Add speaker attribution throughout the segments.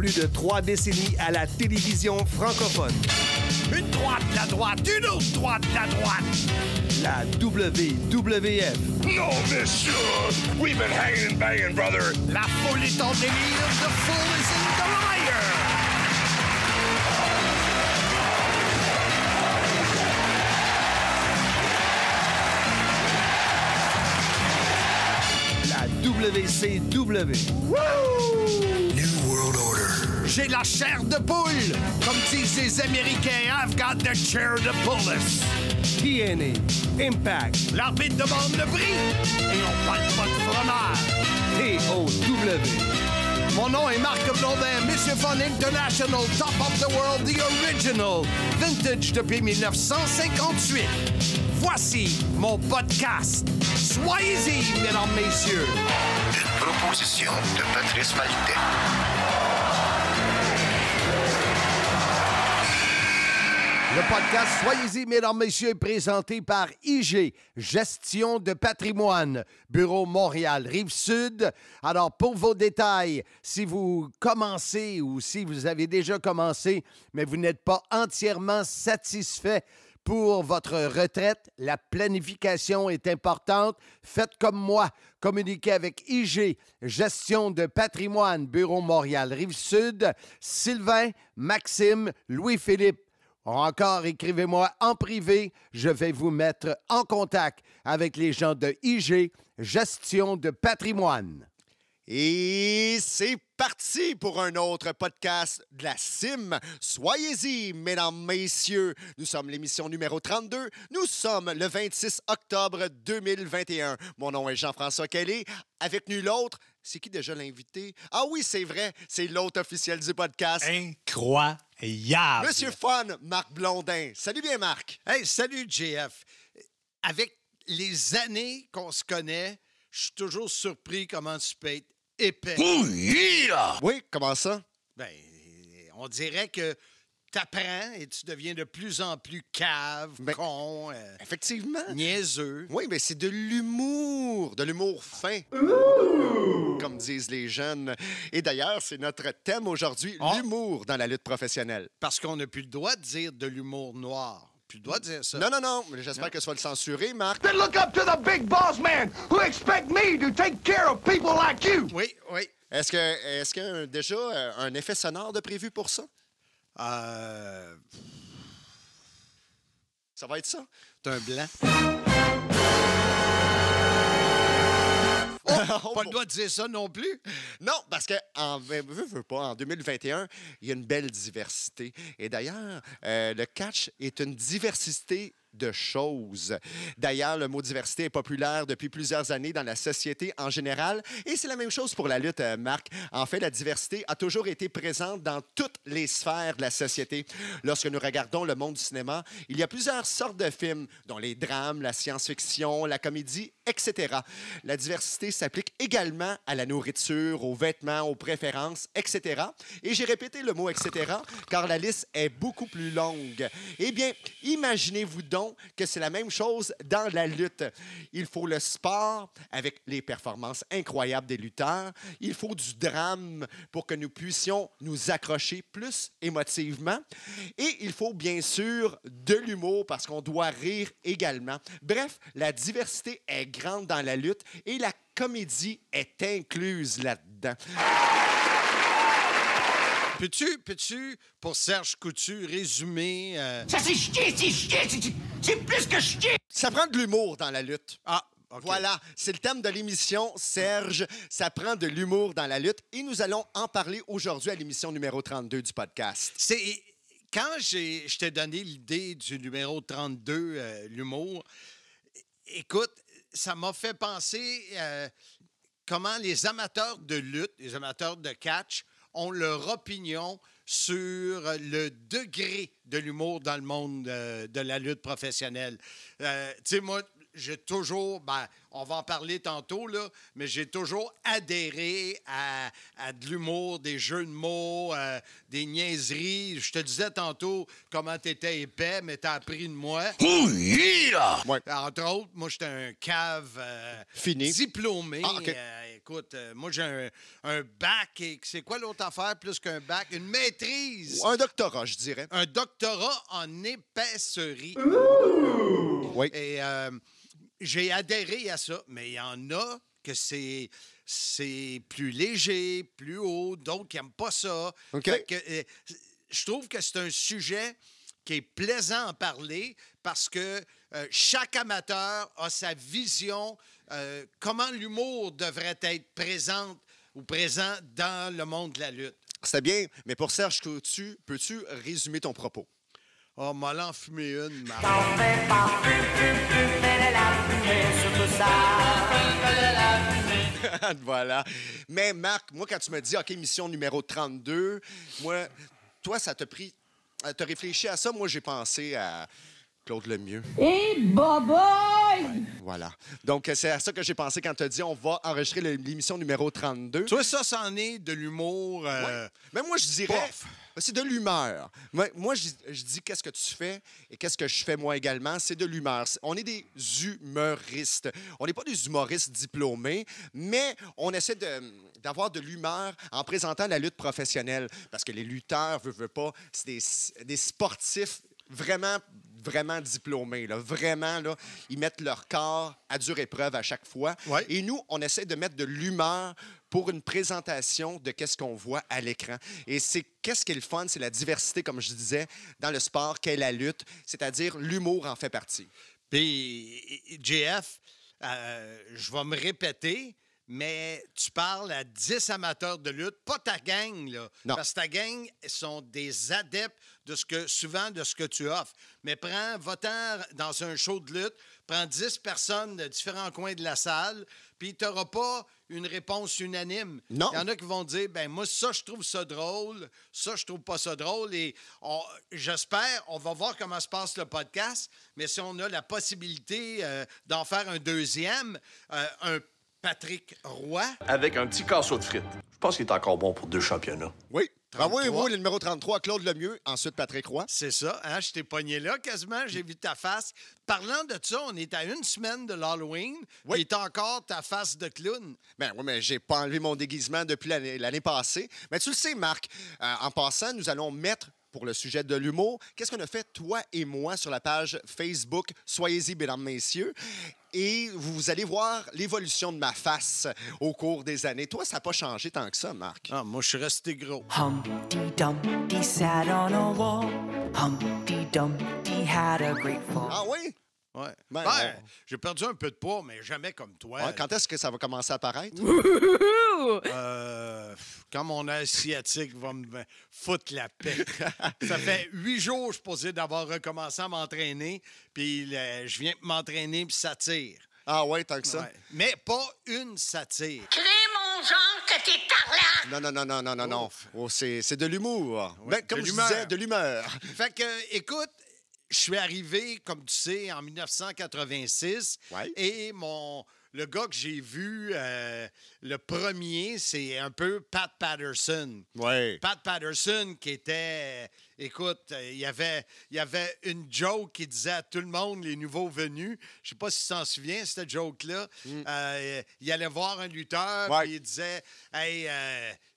Speaker 1: plus de 3 décennies à la télévision francophone.
Speaker 2: Une droite, la droite, une autre droite, la droite.
Speaker 1: La WWF.
Speaker 3: No, monsieur! We've been hanging and banging, brother.
Speaker 2: La foule est en délire, the fool is in the liar.
Speaker 1: La WCW.
Speaker 3: New World Order.
Speaker 2: J'ai la chair de poule. Comme disent les Américains, I've got the chair to pull us.
Speaker 1: TNA. Impact.
Speaker 2: L'arbitre demande le prix et on parle pas de fromage.
Speaker 1: TOW.
Speaker 2: Mon nom est Marc Blondin, Monsieur Fun International, Top of the World, the original, vintage depuis 1958. Voici mon podcast. Soyez-y, mesdames, messieurs.
Speaker 3: Une proposition de Patrice Maltais.
Speaker 4: Le podcast Soyez-y, mesdames, messieurs, est présenté par IG, Gestion de patrimoine, Bureau Montréal, Rive-Sud. Alors, pour vos détails, si vous commencez ou si vous avez déjà commencé, mais vous n'êtes pas entièrement satisfait pour votre retraite, la planification est importante. Faites comme moi. Communiquez avec IG, Gestion de patrimoine, Bureau Montréal, Rive-Sud, Sylvain, Maxime, Louis-Philippe. Encore, écrivez-moi en privé. Je vais vous mettre en contact avec les gens de IG, Gestion de patrimoine.
Speaker 5: Et c'est parti pour un autre podcast de la CIM. Soyez-y, mesdames, messieurs. Nous sommes l'émission numéro 32. Nous sommes le 26 octobre 2021. Mon nom est Jean-François Kelly. Avec nul autre, c'est qui déjà l'invité? Ah oui, c'est vrai, c'est l'hôte officiel du podcast.
Speaker 2: Incroyable.
Speaker 5: Monsieur Fun, Marc Blondin. Salut bien, Marc.
Speaker 4: Hey, salut, JF. Avec les années qu'on se connaît, je suis toujours surpris comment tu peux être épais.
Speaker 3: Oh yeah!
Speaker 5: Oui, comment ça?
Speaker 4: Ben, on dirait que t'apprends et tu deviens de plus en plus cave, con,
Speaker 5: Effectivement.
Speaker 4: niaiseux.
Speaker 5: Oui, mais c'est de l'humour fin. Comme disent les jeunes. Et d'ailleurs, c'est notre thème aujourd'hui, l'humour dans la lutte professionnelle.
Speaker 4: Parce qu'on n'a plus le droit de dire de l'humour noir. Plus le droit de dire ça.
Speaker 5: Non. J'espère que tu vas le censurer, Marc.
Speaker 6: Then look up to the big boss man who expect me to take care of people like you.
Speaker 4: Oui.
Speaker 5: Est-ce qu'il y a déjà un effet sonore de prévu pour ça? Ça va être ça?
Speaker 4: C'est un blanc. Pas le droit de dire ça non plus.
Speaker 5: Non, parce que en 2021, il y a une belle diversité. Et d'ailleurs, le catch est une diversité de choses. D'ailleurs, le mot diversité est populaire depuis plusieurs années dans la société en général. Et c'est la même chose pour la lutte, Marc. En fait, la diversité a toujours été présente dans toutes les sphères de la société. Lorsque nous regardons le monde du cinéma, il y a plusieurs sortes de films, dont les drames, la science-fiction, la comédie, etc. La diversité s'applique également à la nourriture, aux vêtements, aux préférences, etc. Et j'ai répété le mot « etc.» car la liste est beaucoup plus longue. Eh bien, imaginez-vous donc que c'est la même chose dans la lutte. Il faut le sport avec les performances incroyables des lutteurs. Il faut du drame pour que nous puissions nous accrocher plus émotivement. Et il faut bien sûr de l'humour parce qu'on doit rire également. Bref, la diversité est grande dans la lutte et la comédie est incluse là-dedans.
Speaker 4: Peux-tu, pour Serge Coutu, résumer...
Speaker 6: Ça c'est chier, c'est plus que chier.
Speaker 5: Ça prend de l'humour dans la lutte.
Speaker 4: Ah, OK.
Speaker 5: Voilà, c'est le thème de l'émission, Serge. Ça prend de l'humour dans la lutte et nous allons en parler aujourd'hui à l'émission numéro 32 du podcast.
Speaker 4: Quand je t'ai donné l'idée du numéro 32, l'humour, écoute, ça m'a fait penser comment les amateurs de lutte, les amateurs de catch, ont leur opinion sur le degré de l'humour dans le monde de la lutte professionnelle. Tu sais, moi, j'ai toujours, on va en parler tantôt, là, mais j'ai toujours adhéré à de l'humour, des jeux de mots, des niaiseries. Je te disais tantôt comment t'étais épais, mais t'as appris de moi.
Speaker 3: Oh yeah!
Speaker 5: Ouais.
Speaker 4: Entre autres, moi, j'étais un cave
Speaker 5: Fini.
Speaker 4: diplômé.
Speaker 5: Ah, OK.
Speaker 4: écoute, moi, j'ai un bac. Et c'est quoi l'autre affaire plus qu'un bac? Une maîtrise.
Speaker 5: Un doctorat, je dirais.
Speaker 4: Un doctorat en épaisserie.
Speaker 5: Oui.
Speaker 4: Et j'ai adhéré à ça, mais il y en a que c'est plus léger, plus haut, d'autres qui n'aiment pas ça.
Speaker 5: OK.
Speaker 4: Fait que, je trouve que c'est un sujet qui est plaisant à parler parce que chaque amateur a sa vision, comment l'humour devrait être présent dans le monde de la lutte.
Speaker 5: C'est bien, mais pour Serge Coutu, peux-tu résumer ton propos?
Speaker 4: Oh, m'en en fumer une, Marc.
Speaker 5: Voilà. Mais Marc, moi, quand tu me dis, OK, mission numéro 32, moi, toi, ça t'a pris... T'as réfléchi à ça? Moi, j'ai pensé à Claude Lemieux.
Speaker 7: Et boy!
Speaker 5: Voilà. Donc, c'est à ça que j'ai pensé quand t'as dit, on va enregistrer l'émission numéro 32.
Speaker 4: Toi, ça, c'en est de l'humour...
Speaker 5: Ouais. Mais moi, je dirais...
Speaker 4: Pof.
Speaker 5: C'est de l'humeur. Moi, je dis qu'est-ce que tu fais et qu'est-ce que je fais moi également. C'est de l'humeur. On est des humoristes. On n'est pas des humoristes diplômés, mais on essaie d'avoir de l'humeur en présentant la lutte professionnelle. Parce que les lutteurs, veulent pas, c'est des sportifs vraiment diplômés. Là. Vraiment, là, ils mettent leur corps à dure épreuve à chaque fois.
Speaker 4: Ouais.
Speaker 5: Et nous, on essaie de mettre de l'humeur pour une présentation de qu'est-ce qu'on voit à l'écran. Et c'est qu'est-ce qui est le fun, c'est la diversité, comme je disais, dans le sport, qu'est la lutte, c'est-à-dire l'humour en fait partie.
Speaker 4: Puis, JF, je vais me répéter, mais tu parles à 10 amateurs de lutte, pas ta gang, là.
Speaker 5: Non.
Speaker 4: Parce que ta gang sont des adeptes souvent de ce que tu offres. Mais va-t'en dans un show de lutte, prends 10 personnes de différents coins de la salle, puis tu n'auras pas une réponse unanime.
Speaker 5: Non.
Speaker 4: Il y en a qui vont dire, ben moi, ça, je trouve ça drôle, ça, je trouve pas ça drôle. Et j'espère, on va voir comment se passe le podcast, mais si on a la possibilité d'en faire un deuxième, un Patrick Roy.
Speaker 8: Avec un petit casseau de frites. Je pense qu'il est encore bon pour 2 championnats.
Speaker 5: Oui.
Speaker 4: 33.
Speaker 5: Oui, le numéro 33, Claude Lemieux, ensuite Patrick Roy.
Speaker 4: C'est ça, hein? Je t'ai pogné là quasiment, j'ai vu ta face. Parlant de ça, on est à une semaine de l'Halloween,
Speaker 5: Oui.
Speaker 4: et t'as encore ta face de clown.
Speaker 5: Ben oui, mais j'ai pas enlevé mon déguisement depuis l'année passée. Mais tu le sais, Marc, en passant, nous allons mettre, pour le sujet de l'humour, qu'est-ce qu'on a fait, toi et moi, sur la page Facebook Soyez-y, mesdames, messieurs. Et vous allez voir l'évolution de ma face au cours des années. Toi, ça n'a pas changé tant que ça, Marc.
Speaker 4: Ah, moi, je suis resté gros.
Speaker 9: Humpty Dumpty sat on a wall. Humpty Dumpty had a great fall.
Speaker 5: Ah oui?
Speaker 4: Ouais.
Speaker 5: Ben,
Speaker 4: j'ai perdu un peu de poids, mais jamais comme toi.
Speaker 5: Ouais, quand est-ce que ça va commencer à apparaître?
Speaker 4: Quand mon asiatique va me foutre la paix. Ça fait 8 jours, je suis posé d'avoir recommencé à m'entraîner, puis je viens m'entraîner, puis ça tire.
Speaker 5: Ah ouais, tant que ça?
Speaker 4: Ouais. Mais pas une satire.
Speaker 7: Crée mon genre que t'es tarlat!
Speaker 5: Non. Oh, c'est de l'humour.
Speaker 4: Ouais,
Speaker 5: Ben, comme
Speaker 4: de
Speaker 5: je
Speaker 4: l'humeur.
Speaker 5: disais, de l'humeur.
Speaker 4: Fait que, écoute, je suis arrivé, comme tu sais, en 1986.
Speaker 5: Ouais.
Speaker 4: Et le gars que j'ai vu, le premier, c'est un peu Pat Patterson.
Speaker 5: Ouais.
Speaker 4: Pat Patterson qui était... Écoute, il y avait une joke qui disait à tout le monde, les nouveaux venus, je sais pas si tu t'en souviens, cette joke-là, il allait voir un lutteur,
Speaker 5: Ouais.
Speaker 4: puis il disait « Hey,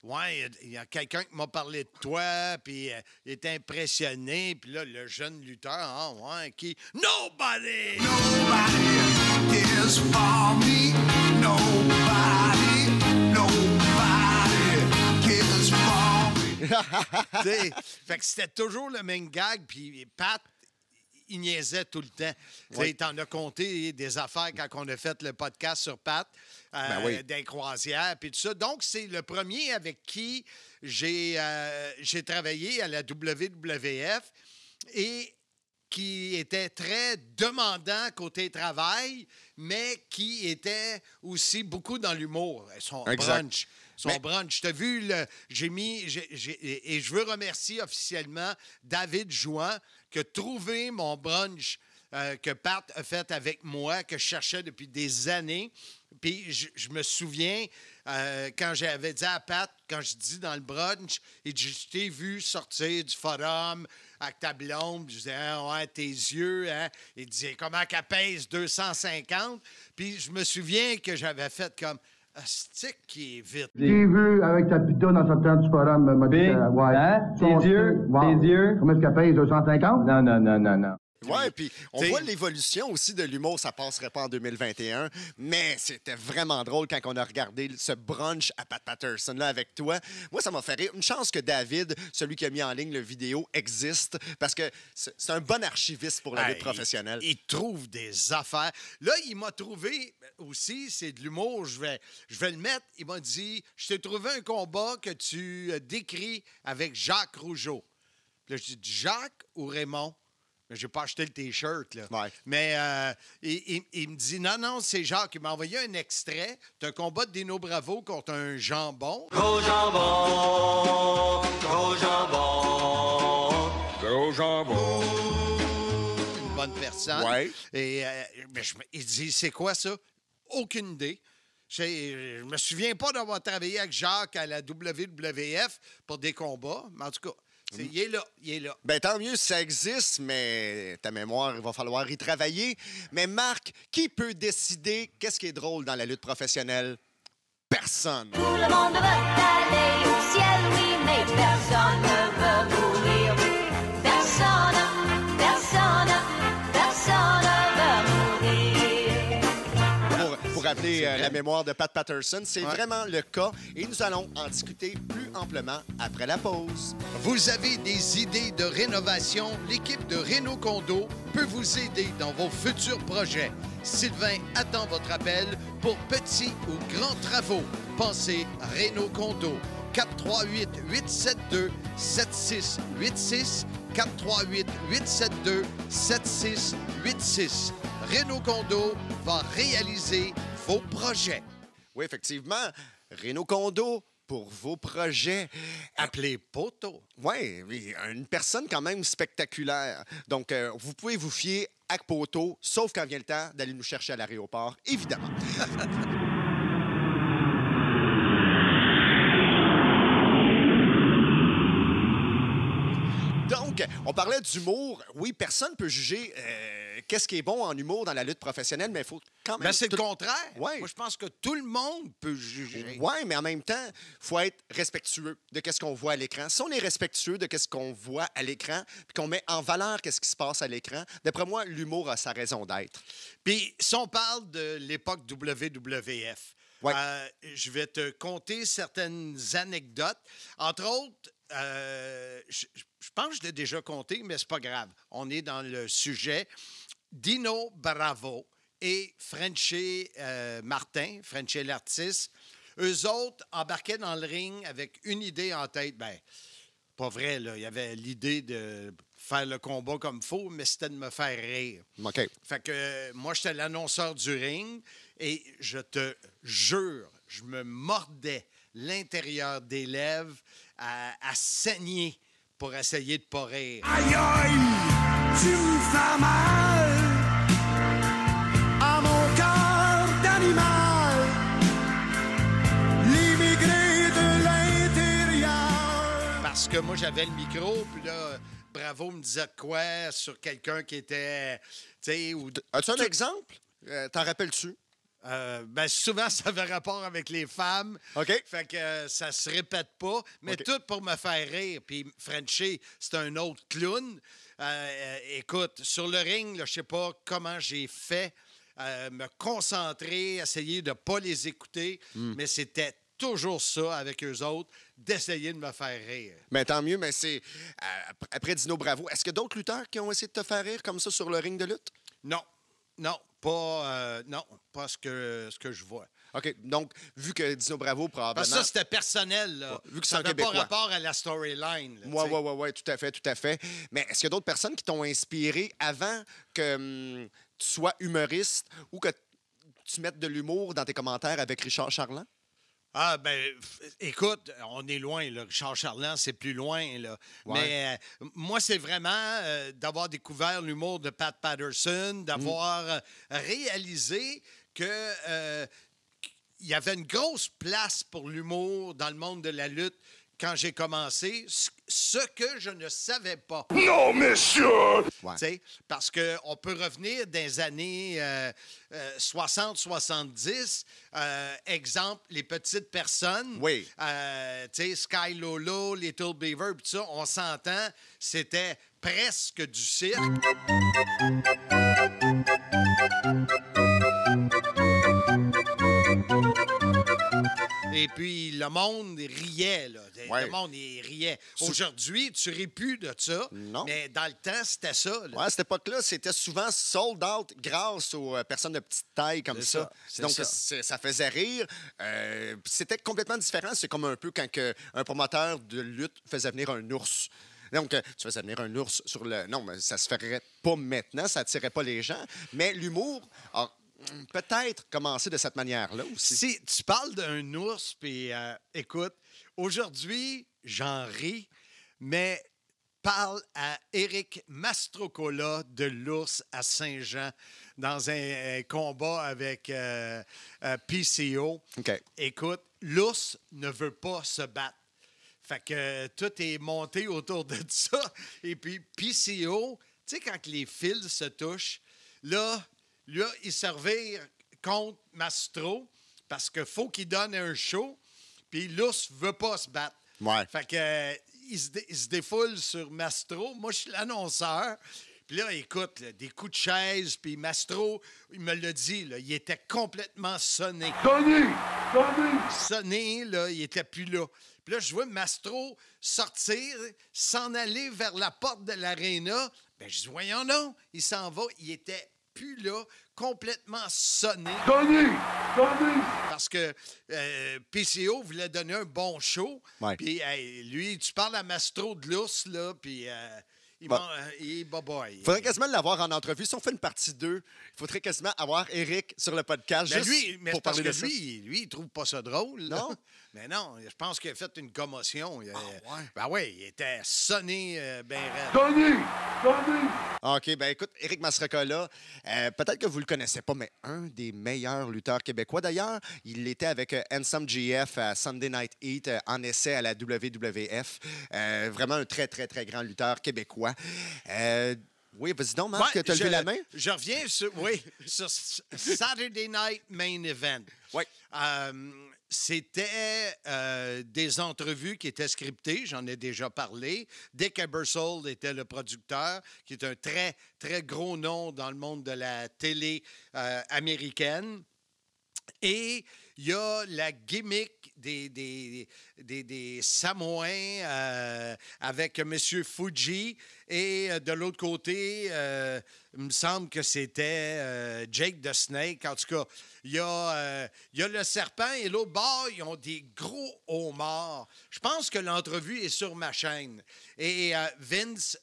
Speaker 4: ouais, il y a quelqu'un qui m'a parlé de toi, puis il était impressionné. » Puis là, le jeune lutteur, « Ah, ouais, qui? Nobody!
Speaker 2: Nobody cares for me. Nobody cares for me. »
Speaker 4: T'sais, fait que c'était toujours le même gag, puis Pat, il niaisait tout le temps.
Speaker 5: Oui.
Speaker 4: T'en as compté des affaires quand on a fait le podcast sur Pat,
Speaker 5: oui.
Speaker 4: des croisières, puis tout ça. Donc, c'est le premier avec qui j'ai travaillé à la WWF et qui était très demandant côté travail, mais qui était aussi beaucoup dans l'humour. Son
Speaker 5: Exact.
Speaker 4: brunch. Son brunch. T'as vu, et je veux remercier officiellement David Jouan qui a trouvé mon brunch que Pat a fait avec moi, que je cherchais depuis des années. Puis je me souviens, quand j'avais dit à Pat, quand je dis dans le brunch, il dit, je t'ai vu sortir du forum avec ta blonde. Je disais, ah, ouais, tes yeux, hein? Il disait, comment qu'elle pèse 250? Puis je me souviens que j'avais fait comme, Astic qui est vite.
Speaker 6: J'ai vu avec ta pita dans sortant du forum. Ouais.
Speaker 10: Hein? Tes yeux?
Speaker 6: Wow.
Speaker 10: Tes yeux?
Speaker 6: Comment est-ce qu'elle paye? 250?
Speaker 10: Non.
Speaker 5: Ouais, puis on voit l'évolution aussi de l'humour. Ça passerait pas en 2021, mais c'était vraiment drôle quand on a regardé ce brunch à Pat Patterson là avec toi. Moi, ça m'a fait rire. Une chance que David, celui qui a mis en ligne le vidéo, existe parce que c'est un bon archiviste pour la lutte professionnelle.
Speaker 4: Il trouve des affaires. Là, il m'a trouvé aussi, c'est de l'humour, je vais le mettre. Il m'a dit, je t'ai trouvé un combat que tu décris avec Jacques Rougeau. Puis là, je dis, Jacques ou Raymond? Mais j'ai pas acheté le T-shirt, là.
Speaker 5: Ouais.
Speaker 4: Mais il me dit, non, c'est Jacques. Il m'a envoyé un extrait d'un combat de Dino Bravo contre un jambon.
Speaker 9: Gros jambon, gros jambon.
Speaker 3: Gros jambon.
Speaker 4: Une bonne personne.
Speaker 5: Ouais.
Speaker 4: Et il dit, c'est quoi ça? Aucune idée. Je me souviens pas d'avoir travaillé avec Jacques à la WWF pour des combats, mais en tout cas, il est là.
Speaker 5: Ben tant mieux si ça existe, mais ta mémoire, il va falloir y travailler. Mais Marc, qui peut décider qu'est-ce qui est drôle dans la lutte professionnelle? Personne.
Speaker 11: Tout le monde veut aller au ciel, oui, mais personne ne veut mourir. Personne veut mourir.
Speaker 5: Pour rappeler la mémoire de Pat Patterson, c'est vraiment le cas. Et nous allons en discuter plus amplement après la pause.
Speaker 4: Vous avez des idées de rénovation? L'équipe de Réno Condo peut vous aider dans vos futurs projets. Sylvain attend votre appel pour petits ou grands travaux. Pensez Réno Condo. 438-872-7686. 438-872-7686. Réno Condo va réaliser vos projets.
Speaker 5: Oui, effectivement, Réno Condo pour vos projets.
Speaker 4: Appelez Poto.
Speaker 5: Oui, une personne quand même spectaculaire. Donc, vous pouvez vous fier à Poto, sauf quand vient le temps d'aller nous chercher à l'aéroport, évidemment. Donc, on parlait d'humour. Oui, personne ne peut juger qu'est-ce qui est bon en humour dans la lutte professionnelle, mais il faut quand même...
Speaker 4: Ben, c'est le contraire.
Speaker 5: Ouais.
Speaker 4: Moi, je pense que tout le monde peut juger.
Speaker 5: Oui, mais en même temps, il faut être respectueux de ce qu'on voit à l'écran. Si on est respectueux de ce qu'on voit à l'écran, puis qu'on met en valeur ce qui se passe à l'écran, d'après moi, l'humour a sa raison d'être.
Speaker 4: Puis, si on parle de l'époque WWF, je vais te conter certaines anecdotes. Entre autres, je pense que je l'ai déjà compté, mais c'est pas grave. On est dans le sujet. Dino Bravo et Frenchy Martin, Frenchy l'artiste, eux autres embarquaient dans le ring avec une idée en tête. Ben, pas vrai, là. Il y avait l'idée de faire le combat comme il faut, mais c'était de me faire rire.
Speaker 5: OK.
Speaker 4: Fait que moi, j'étais l'annonceur du ring et je te jure, je me mordais l'intérieur des lèvres à saigner pour essayer de pas rire.
Speaker 12: Aïe, aïe, tu me fais mal à mon cœur d'animal, l'immigré de l'intérieur.
Speaker 4: Parce que moi, j'avais le micro, puis là, Bravo me disait quoi sur quelqu'un qui était...
Speaker 5: As-tu un exemple? T'en rappelles-tu?
Speaker 4: Ben souvent, ça avait rapport avec les femmes.
Speaker 5: OK.
Speaker 4: Fait que ça se répète pas, mais tout pour me faire rire. Puis Frenchy, c'est un autre clown. Écoute, sur le ring, je sais pas comment j'ai fait me concentrer, essayer de pas les écouter, mais c'était toujours ça avec eux autres, d'essayer de me faire rire.
Speaker 5: Mais tant mieux, mais c'est... après Dino Bravo, est-ce qu'il y a d'autres lutteurs qui ont essayé de te faire rire comme ça sur le ring de lutte?
Speaker 4: Non, pas ce que je vois.
Speaker 5: OK, donc, vu que Dino Bravo, probablement...
Speaker 4: Parce que ça, c'était personnel, là.
Speaker 5: Vu que
Speaker 4: ça
Speaker 5: c'est un
Speaker 4: n'avait pas
Speaker 5: Québécois.
Speaker 4: rapport à la storyline.
Speaker 5: Oui, tout à fait. Mais est-ce qu'il y a d'autres personnes qui t'ont inspiré avant que tu sois humoriste ou que tu mettes de l'humour dans tes commentaires avec Richard Charland?
Speaker 4: Ah, ben, écoute, on est loin, là. Richard Charland, c'est plus loin, là.
Speaker 5: Ouais.
Speaker 4: Mais moi, c'est vraiment d'avoir découvert l'humour de Pat Patterson, d'avoir réalisé que il y avait une grosse place pour l'humour dans le monde de la lutte quand j'ai commencé, ce que je ne savais pas.
Speaker 3: Non, monsieur!
Speaker 4: Ouais. Parce qu'on peut revenir dans les années 60-70. Exemple, les petites personnes.
Speaker 5: Oui.
Speaker 4: Sky Lolo, Little Beaver, puis ça, on s'entend, c'était presque du cirque. Et puis, le monde riait, là.
Speaker 5: Ouais.
Speaker 4: Le monde, il riait. Aujourd'hui, tu ris plus de ça.
Speaker 5: Non.
Speaker 4: Mais dans le temps, c'était ça. Là.
Speaker 5: Ouais, à cette époque-là, c'était souvent sold out grâce aux personnes de petite taille comme ça. Donc, ça faisait rire. C'était complètement différent. C'est comme un peu quand un promoteur de lutte faisait venir un ours. Donc, tu faisais venir un ours sur le... Non, mais ça se ferait pas maintenant. Ça attirait pas les gens. Mais l'humour a peut-être commencé de cette manière-là aussi.
Speaker 4: Si tu parles d'un ours, puis écoute, aujourd'hui, j'en ris, mais parle à Éric Mastrocola de l'ours à Saint-Jean dans un combat avec PCO.
Speaker 5: OK.
Speaker 4: Écoute, l'ours ne veut pas se battre. Fait que tout est monté autour de ça. Et puis, PCO, tu sais, quand les fils se touchent, là, il se revire contre Mastro parce qu'il faut qu'il donne un show, puis l'ours veut pas se battre.
Speaker 5: Ouais.
Speaker 4: Fait que il se défoule sur Mastro. Moi, je suis l'annonceur. Puis là, écoute, là, des coups de chaise, puis Mastro, il me l'a dit, là, il était complètement sonné. Sonné, là, il était plus là. Puis là, je vois Mastro sortir, s'en aller vers la porte de l'aréna. Ben, je dis, voyons non, il s'en va. Il était plus là, complètement sonné. Parce que PCO voulait donner un bon show.
Speaker 5: Ouais.
Speaker 4: Puis lui, tu parles à Mastro de l'ours, là, puis il est bye-bye.
Speaker 5: Il faudrait quasiment l'avoir en entrevue. Si on fait une partie 2, il faudrait quasiment avoir Éric sur le podcast
Speaker 4: Ben
Speaker 5: juste
Speaker 4: mais
Speaker 5: pour
Speaker 4: parce
Speaker 5: parler
Speaker 4: que
Speaker 5: de ça.
Speaker 4: lui, il trouve pas ça drôle. là.
Speaker 5: Non?
Speaker 4: Mais non, je pense qu'il a fait une commotion. Ben oui, il était sonné ben raide.
Speaker 5: OK, ben écoute, Éric Mastrocola, peut-être que vous le connaissez pas, mais un des meilleurs lutteurs québécois. D'ailleurs, il était avec Handsome GF à Sunday Night Heat en essai à la WWF. Vraiment un très, très, très grand lutteur québécois. Oui, vas-y donc, Marc, tu as levé la main?
Speaker 4: Je reviens sur Saturday Night Main Event.
Speaker 5: Oui.
Speaker 4: C'était des entrevues qui étaient scriptées, j'en ai déjà parlé. Dick Ebersol était le producteur, qui est un très, très gros nom dans le monde de la télé américaine. Et il y a la gimmick des Samoans avec M. Fuji. Et de l'autre côté, il me semble que c'était Jake the Snake. En tout cas, il y a le serpent et l'autre bord, ils ont des gros homards. Je pense que l'entrevue est sur ma chaîne. Et Vince,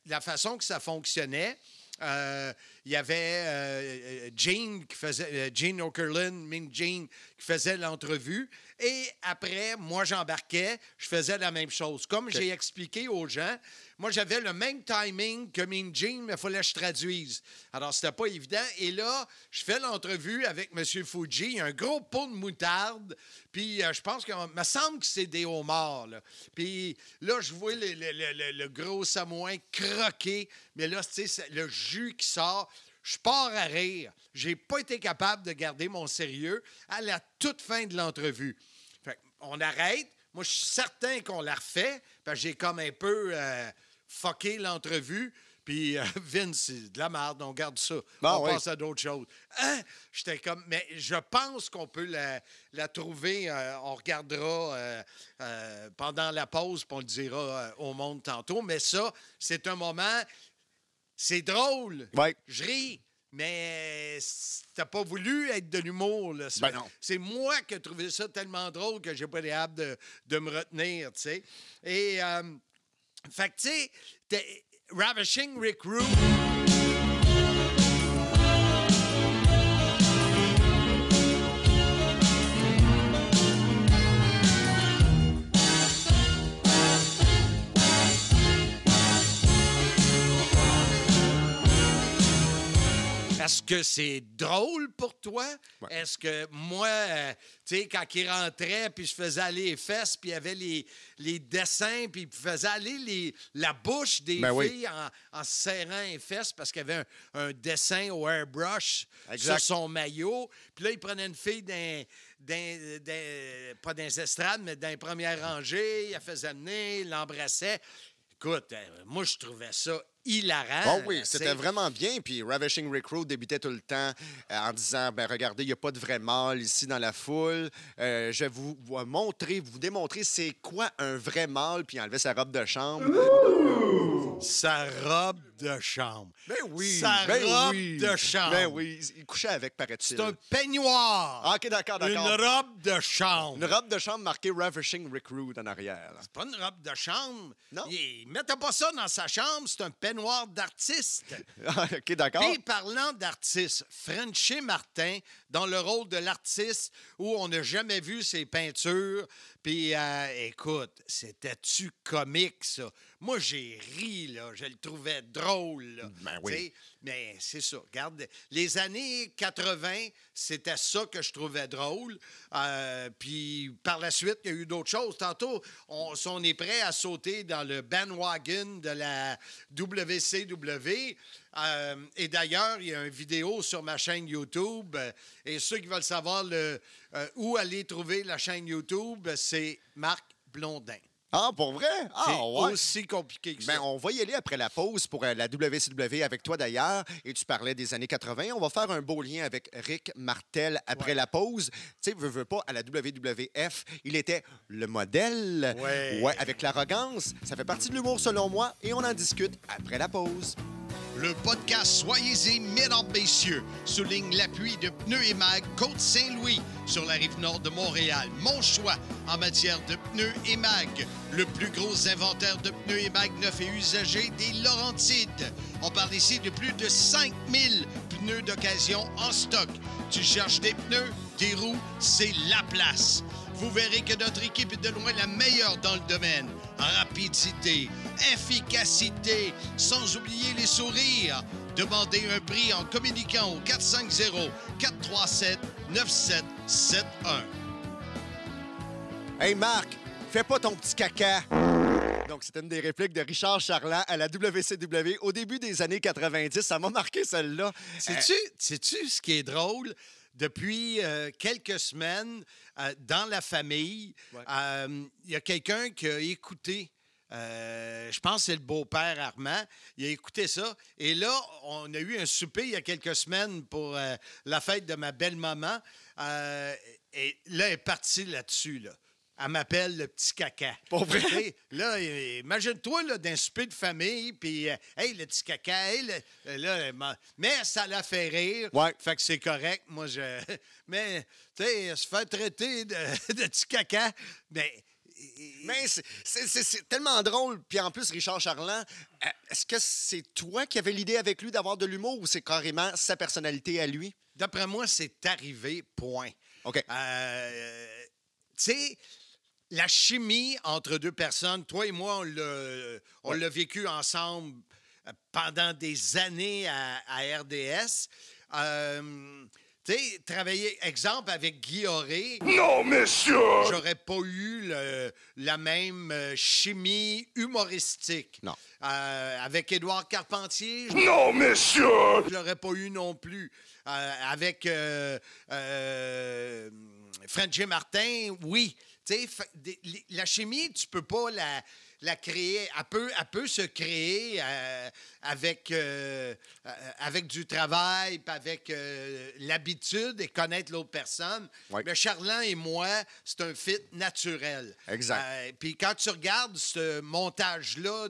Speaker 4: la façon que ça fonctionnait, il y avait Gene qui faisait Gene Okerlund, Mean Gene qui faisait l'entrevue. Et après, moi, j'embarquais, je faisais la même chose. Comme j'ai expliqué aux gens, moi, j'avais le même timing que Mean Gene, mais il fallait que je traduise. Alors, c'était pas évident. Et là, je fais l'entrevue avec M. Fuji, un gros pot de moutarde. Puis, je pense qu'il me semble que c'est des homards. Là. Puis là, je vois le gros Samoan croquer. Mais là, tu sais, le jus qui sort. Je pars à rire. J'ai pas été capable de garder mon sérieux à la toute fin de l'entrevue. Fait on arrête. Moi, je suis certain qu'on la refait. Parce que j'ai comme un peu fucké l'entrevue. Puis Vince, c'est de la merde, on garde ça. On passe à d'autres choses. Hein? J'étais comme... Mais je pense qu'on peut la trouver. On regardera pendant la pause, puis on le dira au monde tantôt. Mais ça, c'est un moment... C'est drôle.
Speaker 5: Ouais.
Speaker 4: Je ris. Mais t'as pas voulu être de l'humour. Là.
Speaker 5: Ben non.
Speaker 4: C'est moi qui ai trouvé ça tellement drôle que j'ai pas été capable de me retenir, tu sais. Et, fait que, tu sais, Ravishing Rick Rude... Est-ce que c'est drôle pour toi?
Speaker 5: Ouais.
Speaker 4: Est-ce que moi, tu sais, quand il rentrait, puis je faisais aller les fesses, puis il y avait les dessins, puis il faisait aller la bouche des filles en se serrant les fesses parce qu'il y avait un dessin au airbrush sur son maillot. Puis là, il prenait une fille pas dans les estrades, mais dans les premières rangées, il la faisait amener, il l'embrassait. Écoute, moi, je trouvais ça hilarant.
Speaker 5: Oh oui, c'était vraiment bien. Puis Ravishing Rick Rude débutait tout le temps en disant, ben regardez, il n'y a pas de vrai mâle ici dans la foule. Je vais vous démontrer c'est quoi un vrai mâle. Puis il enlevait sa robe de chambre.
Speaker 4: Sa robe de chambre.
Speaker 5: Ben oui.
Speaker 4: Sa robe de chambre.
Speaker 5: Ben oui, il couchait avec, paraît-il.
Speaker 4: C'est un peignoir.
Speaker 5: Ah, OK, d'accord.
Speaker 4: Une robe de chambre.
Speaker 5: Une robe de chambre marquée Ravishing Rick Rude en arrière.
Speaker 4: C'est pas une robe de chambre.
Speaker 5: Non.
Speaker 4: Il mettait pas ça dans sa chambre. C'est un peignoir d'artiste.
Speaker 5: OK, d'accord.
Speaker 4: Puis, parlant d'artiste, Frenchie Martin, dans le rôle de l'artiste où on n'a jamais vu ses peintures. Puis, écoute, c'était-tu comique, ça? Moi, j'ai ri, là. Je le trouvais drôle, là.
Speaker 5: Ben oui.
Speaker 4: T'sais, mais c'est ça. Regarde, les années 80, c'était ça que je trouvais drôle. Puis, par la suite, il y a eu d'autres choses. Tantôt, on est prêt à sauter dans le bandwagon de la WCW. Et d'ailleurs, il y a une vidéo sur ma chaîne YouTube. Et ceux qui veulent savoir où aller trouver la chaîne YouTube, c'est Marc Blondin.
Speaker 5: Ah, pour vrai? Ah,
Speaker 4: c'est
Speaker 5: ouais.
Speaker 4: aussi compliqué que ça.
Speaker 5: Ben, on va y aller après la pause pour la WCW avec toi d'ailleurs. Et tu parlais des années 80. On va faire un beau lien avec Rick Martel après la pause. Tu sais, veux pas, à la WWF, il était le modèle. Ouais, avec l'arrogance. Ça fait partie de l'humour selon moi et on en discute après la pause.
Speaker 2: Le podcast Soyez-y, mesdames, messieurs, souligne l'appui de Pneus et Mag Côte-Saint-Louis sur la rive nord de Montréal. Mon choix en matière de pneus et mag. Le plus gros inventaire de pneus et mag neufs et usagés des Laurentides. On parle ici de plus de 5000 pneus d'occasion en stock. Tu cherches des pneus, des roues, c'est la place. Vous verrez que notre équipe est de loin la meilleure dans le domaine. Rapidité, efficacité, sans oublier les sourires. Demandez un prix en communiquant au 450-437-9771.
Speaker 5: Hey Marc, fais pas ton petit caca. Donc, c'était une des répliques de Richard Charland à la WCW au début des années 90. Ça m'a marqué, celle-là.
Speaker 4: Sais-tu ce qui est drôle? Depuis quelques semaines, dans la famille, il y a quelqu'un qui a écouté, je pense que c'est le beau-père Armand, il a écouté ça. Et là, on a eu un souper il y a quelques semaines pour la fête de ma belle-maman. Et là, elle est partie là-dessus, là. Elle m'appelle le petit caca.
Speaker 5: Pour vrai?
Speaker 4: Là, imagine-toi là, d'un souper de famille, puis hey, le petit caca, hey, mais ça l'a fait rire.
Speaker 5: Ouais.
Speaker 4: Fait que c'est correct. Moi, mais, tu sais, se faire traiter de petit caca,
Speaker 5: mais c'est tellement drôle. Puis en plus, Richard Charland, est-ce que c'est toi qui avais l'idée avec lui d'avoir de l'humour ou c'est carrément sa personnalité à lui?
Speaker 4: D'après moi, c'est arrivé, point.
Speaker 5: OK.
Speaker 4: Tu sais, la chimie entre deux personnes, toi et moi, on l'a vécu ensemble pendant des années à RDS. Tu sais, travailler, exemple, avec Guy Auré.
Speaker 3: Non, monsieur!
Speaker 4: J'aurais pas eu la même chimie humoristique.
Speaker 5: Non.
Speaker 4: Avec Édouard Carpentier.
Speaker 3: Non, monsieur!
Speaker 4: Je l'aurais pas eu non plus. Avec Frenchie Martin, oui. Tu sais, la chimie, tu peux pas la créer. Elle peut se créer avec du travail, puis avec l'habitude et connaître l'autre personne.
Speaker 5: Oui.
Speaker 4: Mais Charland et moi, c'est un fit naturel.
Speaker 5: Exact.
Speaker 4: Puis quand tu regardes ce montage-là,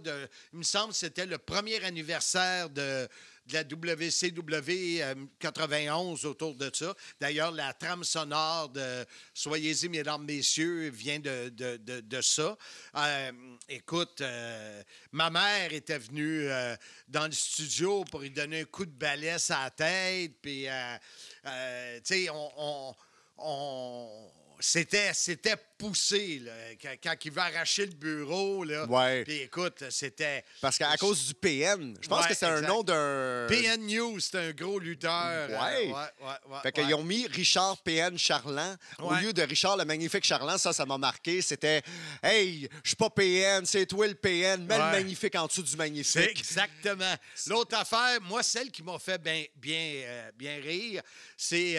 Speaker 4: il me semble que c'était le premier anniversaire de la WCW 91 autour de ça. D'ailleurs, la trame sonore de Soyez-y, mesdames, messieurs, vient de ça. Écoute, ma mère était venue dans le studio pour lui donner un coup de balai à la tête. Puis, tu sais, c'était poussé, là, quand il veut arracher le bureau. Là.
Speaker 5: Ouais.
Speaker 4: Puis écoute, c'était...
Speaker 5: Parce qu'à cause du PN, je pense que c'est un nom d'un...
Speaker 4: PN News, c'est un gros lutteur.
Speaker 5: Ouais. Fait qu'ils ont mis Richard PN Charland au lieu de Richard le Magnifique Charland. Ça m'a marqué. C'était « Hey, je suis pas PN, c'est toi le PN. Mets le Magnifique en dessous du Magnifique. »
Speaker 4: C'est exactement. L'autre affaire, moi, celle qui m'a fait bien rire, c'est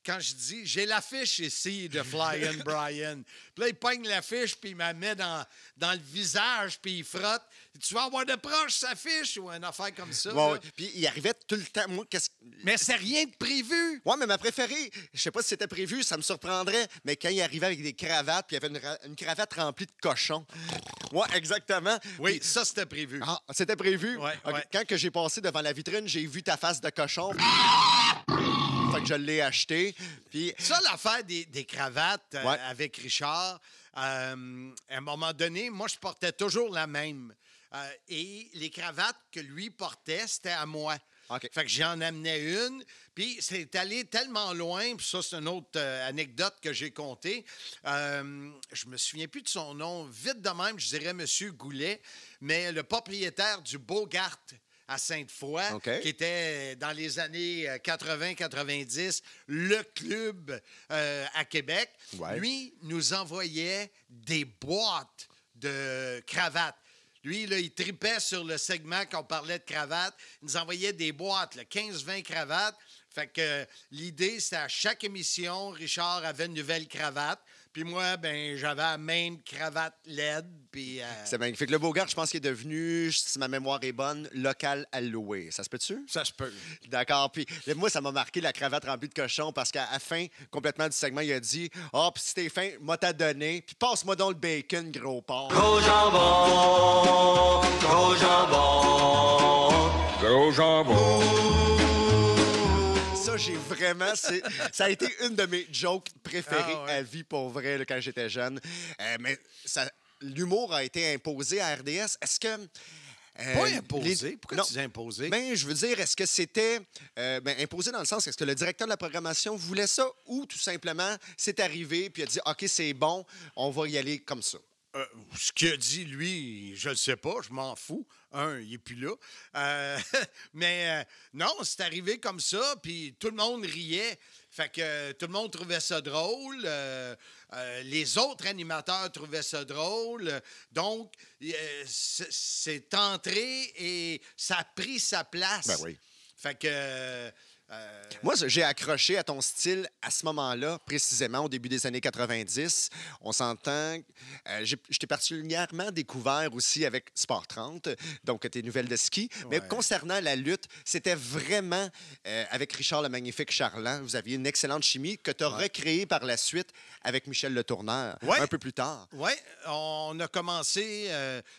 Speaker 4: quand je dis « J'ai l'affiche ici de Flying Brian. » Puis là, il pogne l'affiche, puis il me met dans le visage, puis il frotte. Tu vas avoir de proche sa fiche ou une affaire comme ça.
Speaker 5: Bon, puis il arrivait tout le temps. Moi,
Speaker 4: mais c'est rien de prévu.
Speaker 5: Oui, mais ma préférée, je sais pas si c'était prévu, ça me surprendrait, mais quand il arrivait avec des cravates, puis il y avait une cravate remplie de cochons. Oui, exactement.
Speaker 4: Oui,
Speaker 5: puis...
Speaker 4: ça, c'était prévu.
Speaker 5: Ah, c'était prévu?
Speaker 4: Ouais,
Speaker 5: okay.
Speaker 4: ouais.
Speaker 5: Quand que j'ai passé devant la vitrine, j'ai vu ta face de cochon. Fait que je l'ai acheté. Puis...
Speaker 4: Ça, l'affaire des cravates avec Richard, à un moment donné, moi, je portais toujours la même. Et les cravates que lui portait, c'était à moi.
Speaker 5: Okay.
Speaker 4: Fait que j'en amenais une, puis c'est allé tellement loin, puis ça, c'est une autre anecdote que j'ai contée. Je me souviens plus de son nom. Vite de même, je dirais M. Goulet, mais le propriétaire du Bogart à Sainte-Foy, qui était dans les années 80-90, le club à Québec, lui nous envoyait des boîtes de cravates. Lui, là, il tripait sur le segment quand on parlait de cravates. Il nous envoyait des boîtes, 15-20 cravates. Fait que l'idée, c'était à chaque émission, Richard avait une nouvelle cravate. Puis moi, ben j'avais la même cravate LED. Puis
Speaker 5: c'est magnifique. Le Bogart, je pense qu'il est devenu, si ma mémoire est bonne, local à louer. Ça se peut-tu?
Speaker 4: Ça se peut.
Speaker 5: D'accord. Puis moi, ça m'a marqué la cravate remplie de cochons parce qu'à la fin, complètement du segment, il a dit « Ah, puis si t'es fin, moi t'as donné. Puis passe-moi donc le bacon, gros porc. »
Speaker 13: Gros jambon, gros jambon, gros jambon.
Speaker 5: Ça, j'ai vraiment... Ça a été une de mes jokes préférées à vie, pour vrai, là, quand j'étais jeune. Mais l'humour a été imposé à RDS. Est-ce que...
Speaker 4: pas imposé. Pourquoi tu dis imposé?
Speaker 5: Ben, je veux dire, est-ce que c'était imposé dans le sens, est-ce que le directeur de la programmation voulait ça ou tout simplement, c'est arrivé puis il a dit « OK, c'est bon, on va y aller comme ça ».
Speaker 4: Ce qu'il a dit, lui, je le sais pas, je m'en fous. Il n'est plus là. Mais non, c'est arrivé comme ça, puis tout le monde riait. Fait que tout le monde trouvait ça drôle. Les autres animateurs trouvaient ça drôle. Donc, c'est entré et ça a pris sa place.
Speaker 5: Ben oui.
Speaker 4: Fait que...
Speaker 5: Moi, j'ai accroché à ton style à ce moment-là, précisément au début des années 90. On s'entend. Je t'ai particulièrement découvert aussi avec Sport 30, donc tes nouvelles de ski. Mais concernant la lutte, c'était vraiment avec Richard le Magnifique Charland. Vous aviez une excellente chimie que tu as recréée par la suite avec Michel Le Tourneur un peu plus tard.
Speaker 4: Oui, on a commencé,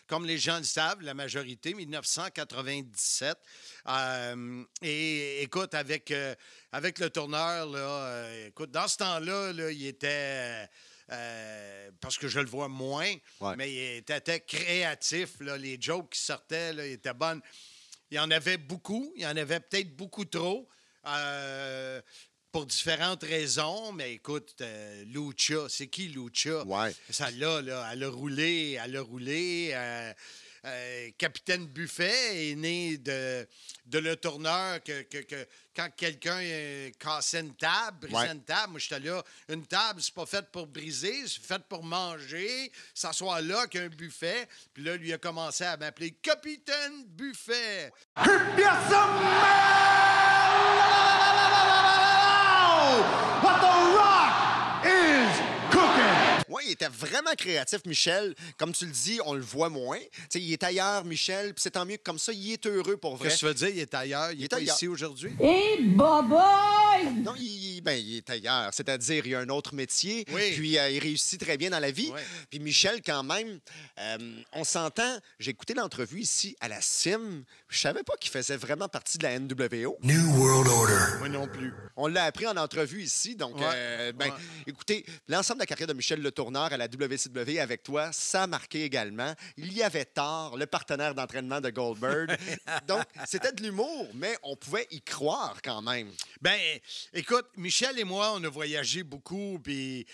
Speaker 4: comme les gens le savent, la majorité, 1997. Et écoute, avec Le Tourneur, là, écoute, dans ce temps-là, là, il était... parce que je le vois moins, mais il était créatif. Là, les jokes qui sortaient, là, étaient bonnes. Il y en avait beaucoup. Il y en avait peut-être beaucoup trop. Pour différentes raisons, mais écoute, Lucha, c'est qui Lucha? Ça là, elle a roulé. Capitaine Buffet est né de Le Tourneur que quand quelqu'un cassait une table, brisait une table, moi j'étais là, une table, c'est pas fait pour briser, c'est fait pour manger, s'asseoir là qu'un buffet. Puis là, lui a commencé à m'appeler Capitaine Buffet.
Speaker 12: What the Rock is cooking!
Speaker 5: Oui, il était vraiment créatif, Michel. Comme tu le dis, on le voit moins. T'sais, il est ailleurs, Michel, puis c'est tant mieux que comme ça, il est heureux pour vrai.
Speaker 4: Qu'est-ce que tu veux dire, il est ailleurs? Il est pas ici aujourd'hui?
Speaker 11: Et boboy!
Speaker 5: Non, il est ailleurs. C'est-à-dire, il a un autre métier, puis il réussit très bien dans la vie. Puis Michel, quand même, on s'entend. J'ai écouté l'entrevue ici à la CIM. Je savais pas qu'il faisait vraiment partie de la NWO.
Speaker 12: New World Order.
Speaker 4: Moi non plus.
Speaker 5: On l'a appris en entrevue ici. Donc, écoutez, l'ensemble de la carrière de Michel Le Tourneur heure à la WCW avec toi, ça a marqué également. Il y avait Thor, le partenaire d'entraînement de Goldberg. Donc, c'était de l'humour, mais on pouvait y croire quand même.
Speaker 4: Ben, écoute, Michel et moi, on a voyagé beaucoup, puis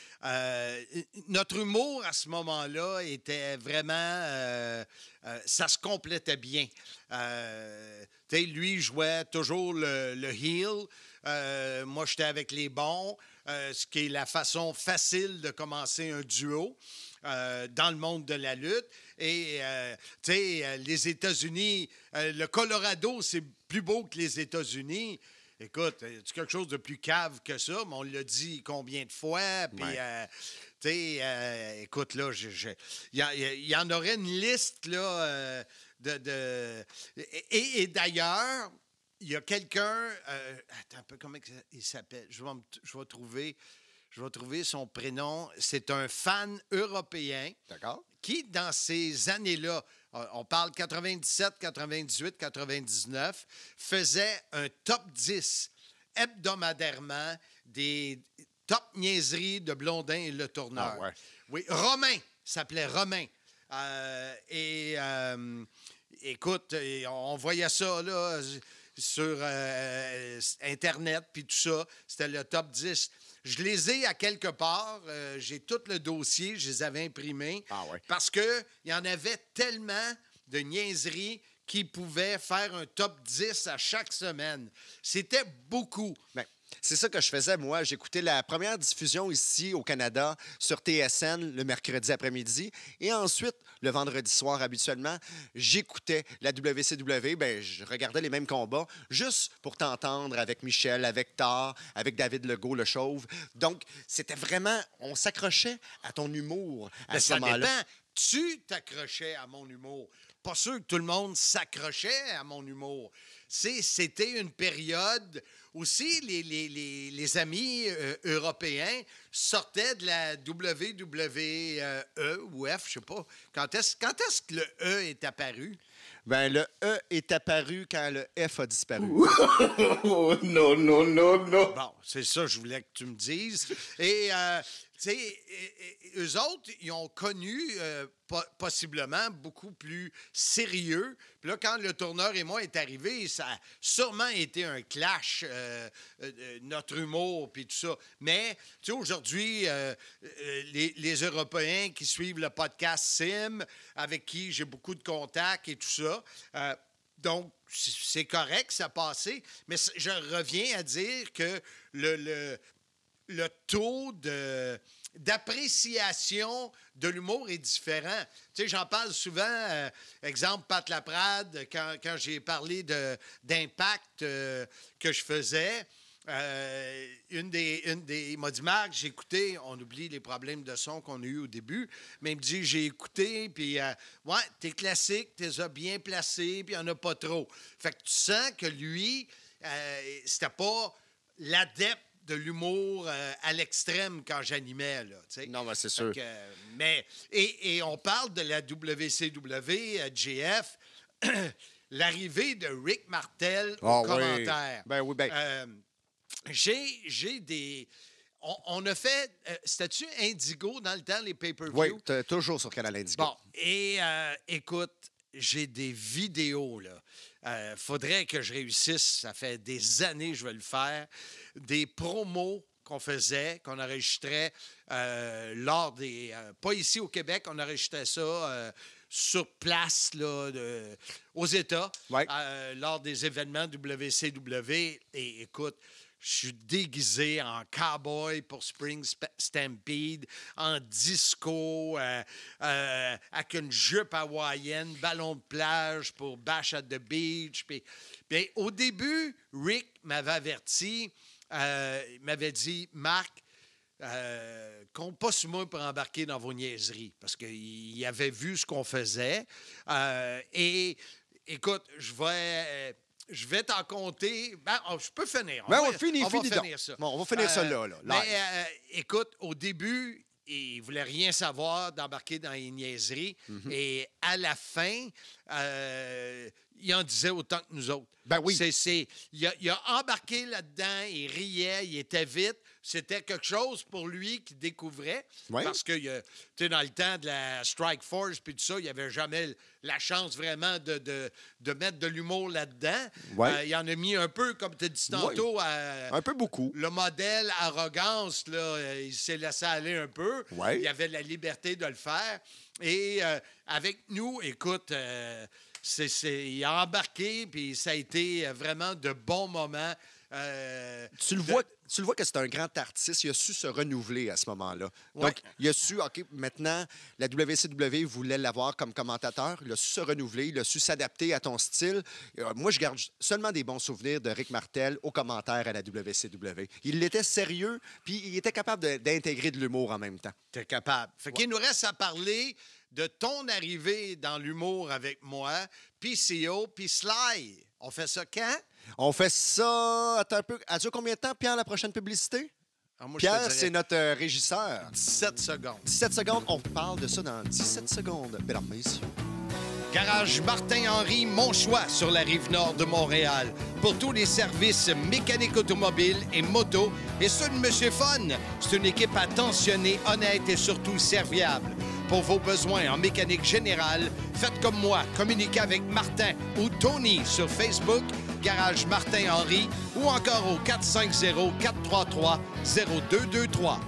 Speaker 4: notre humour à ce moment-là était vraiment... ça se complétait bien. Lui jouait toujours le heel. Moi, j'étais avec les bons, ce qui est la façon facile de commencer un duo. Dans le monde de la lutte. Et, tu sais, les États-Unis, le Colorado, c'est plus beau que les États-Unis. Écoute, c'est quelque chose de plus cave que ça, mais on l'a dit combien de fois. Puis, tu sais, écoute, là, il y en aurait une liste, là, Et d'ailleurs, il y a quelqu'un... attends un peu, comment il s'appelle? Je vais trouver son prénom. C'est un fan européen.
Speaker 5: D'accord.
Speaker 4: Qui, dans ces années-là, on parle 97, 98, 99, faisait un top 10 hebdomadairement des top niaiseries de Blondin et Le Tourneur.
Speaker 5: Ah ouais.
Speaker 4: Oui, Romain, s'appelait Romain. Écoute, on voyait ça là, sur Internet, puis tout ça. C'était le top 10. Je les ai à quelque part. J'ai tout le dossier. Je les avais imprimés.
Speaker 5: Ah ouais.
Speaker 4: Parce qu'il y en avait tellement de niaiseries qui pouvaient faire un top 10 à chaque semaine. C'était beaucoup.
Speaker 5: Ben, c'est ça que je faisais, moi. J'écoutais la première diffusion ici au Canada sur TSN le mercredi après-midi. Et ensuite, le vendredi soir, habituellement, j'écoutais la WCW. Ben, je regardais les mêmes combats juste pour t'entendre avec Michel, avec Thor, avec David Legault, le chauve. Donc, c'était vraiment... On s'accrochait à ton humour à ce moment-là.
Speaker 4: Ça dépend. Tu t'accrochais à mon humour. Pas sûr que tout le monde s'accrochait à mon humour. C'était une période... Aussi, les amis européens sortaient de la WWE ou F, je sais pas. Quand est-ce que le E est apparu?
Speaker 5: Ben, le E est apparu quand le F a disparu.
Speaker 3: Oh, non, non, non, non.
Speaker 4: Bon, c'est ça que je voulais que tu me dises. Et, tu sais, eux autres, ils ont connu possiblement beaucoup plus sérieux. Puis là, quand Le Tourneur et moi est arrivé, ça a sûrement été un clash, notre humour puis tout ça. Mais, tu sais, aujourd'hui, les Européens qui suivent le podcast Sim, avec qui j'ai beaucoup de contacts et tout ça, donc, c'est correct, ça a passé. Mais je reviens à dire que le taux d'appréciation de l'humour est différent. Tu sais, j'en parle souvent, exemple, Pat Laprade, quand j'ai parlé d'impact que je faisais, il m'a dit, Marc, j'ai écouté, on oublie les problèmes de son qu'on a eu au début, mais il me dit, j'ai écouté, puis ouais, tes classiques, t'es as bien placés, puis il n'y en a pas trop. Fait que tu sens que lui, c'était pas l'adepte de l'humour à l'extrême quand j'animais, là, tu sais.
Speaker 5: Non, ben, c'est sûr.
Speaker 4: Mais, et on parle de la WCW, JF, l'arrivée de Rick Martel au commentaire.
Speaker 5: Ben oui, ben...
Speaker 4: J'ai des... On a fait... c'était-tu Indigo dans le temps, les pay-per-view?
Speaker 5: Oui, toujours sur Canal Indigo.
Speaker 4: Bon, et écoute, j'ai des vidéos, là. Faudrait que je réussisse. Ça fait des années que je vais le faire. Des promos qu'on faisait, qu'on enregistrait lors des... pas ici au Québec, on enregistrait ça sur place, là, aux États, lors des événements WCW. Et écoute... Je suis déguisé en cowboy pour Spring Stampede, en disco, avec une jupe hawaïenne, ballon de plage pour Bash at the Beach. Puis, au début, Rick m'avait averti, il m'avait dit, Marc, compte pas sur moi pour embarquer dans vos niaiseries, parce qu'il avait vu ce qu'on faisait. Et écoute, je vais t'en compter. Ben, je peux finir.
Speaker 5: On va finir
Speaker 4: ça.
Speaker 5: Bon, on va finir ça là.
Speaker 4: Mais écoute, au début, il ne voulait rien savoir d'embarquer dans les niaiseries. Mm-hmm. Et à la fin, il en disait autant que nous autres.
Speaker 5: Ben oui.
Speaker 4: Il a embarqué là-dedans, il riait, il était vite. C'était quelque chose pour lui qu'il découvrait.
Speaker 5: Oui.
Speaker 4: Parce que, tu sais, dans le temps de la Strike Force puis tout ça, il n'y avait jamais la chance vraiment de mettre de l'humour là-dedans.
Speaker 5: Oui.
Speaker 4: Il en a mis un peu, comme tu as dit tantôt.
Speaker 5: Un peu beaucoup.
Speaker 4: Le modèle arrogance, là, il s'est laissé aller un peu.
Speaker 5: Oui.
Speaker 4: Il avait la liberté de le faire. Et avec nous, écoute... il a embarqué, puis ça a été vraiment de bons moments.
Speaker 5: Tu le vois que c'est un grand artiste. Il a su se renouveler à ce moment-là.
Speaker 4: Ouais.
Speaker 5: Donc, il a su, OK, maintenant, la WCW voulait l'avoir comme commentateur. Il a su se renouveler. Il a su s'adapter à ton style. Moi, je garde seulement des bons souvenirs de Rick Martel aux commentaires à la WCW. Il était sérieux, puis il était capable d'intégrer de l'humour en même temps.
Speaker 4: T'es capable. Fait qu'il nous reste à parler de ton arrivée dans l'humour avec moi, PCO, puis Sly. On fait ça quand?
Speaker 5: On fait ça... Attends un peu. À dure combien de temps, Pierre, la prochaine publicité?
Speaker 4: Moi,
Speaker 5: Pierre, c'est notre régisseur.
Speaker 4: 17 secondes.
Speaker 5: 17 secondes. On parle de ça dans 17 secondes. Mesdames, messieurs.
Speaker 4: Garage Martin-Henry, mon choix sur la rive nord de Montréal. Pour tous les services mécaniques automobiles et moto. Et ceux de Monsieur Fun. C'est une équipe attentionnée, honnête et surtout serviable. Pour vos besoins en mécanique générale, faites comme moi. Communiquez avec Martin ou Tony sur Facebook, Garage Martin-Henry, ou encore au 450-433-0223.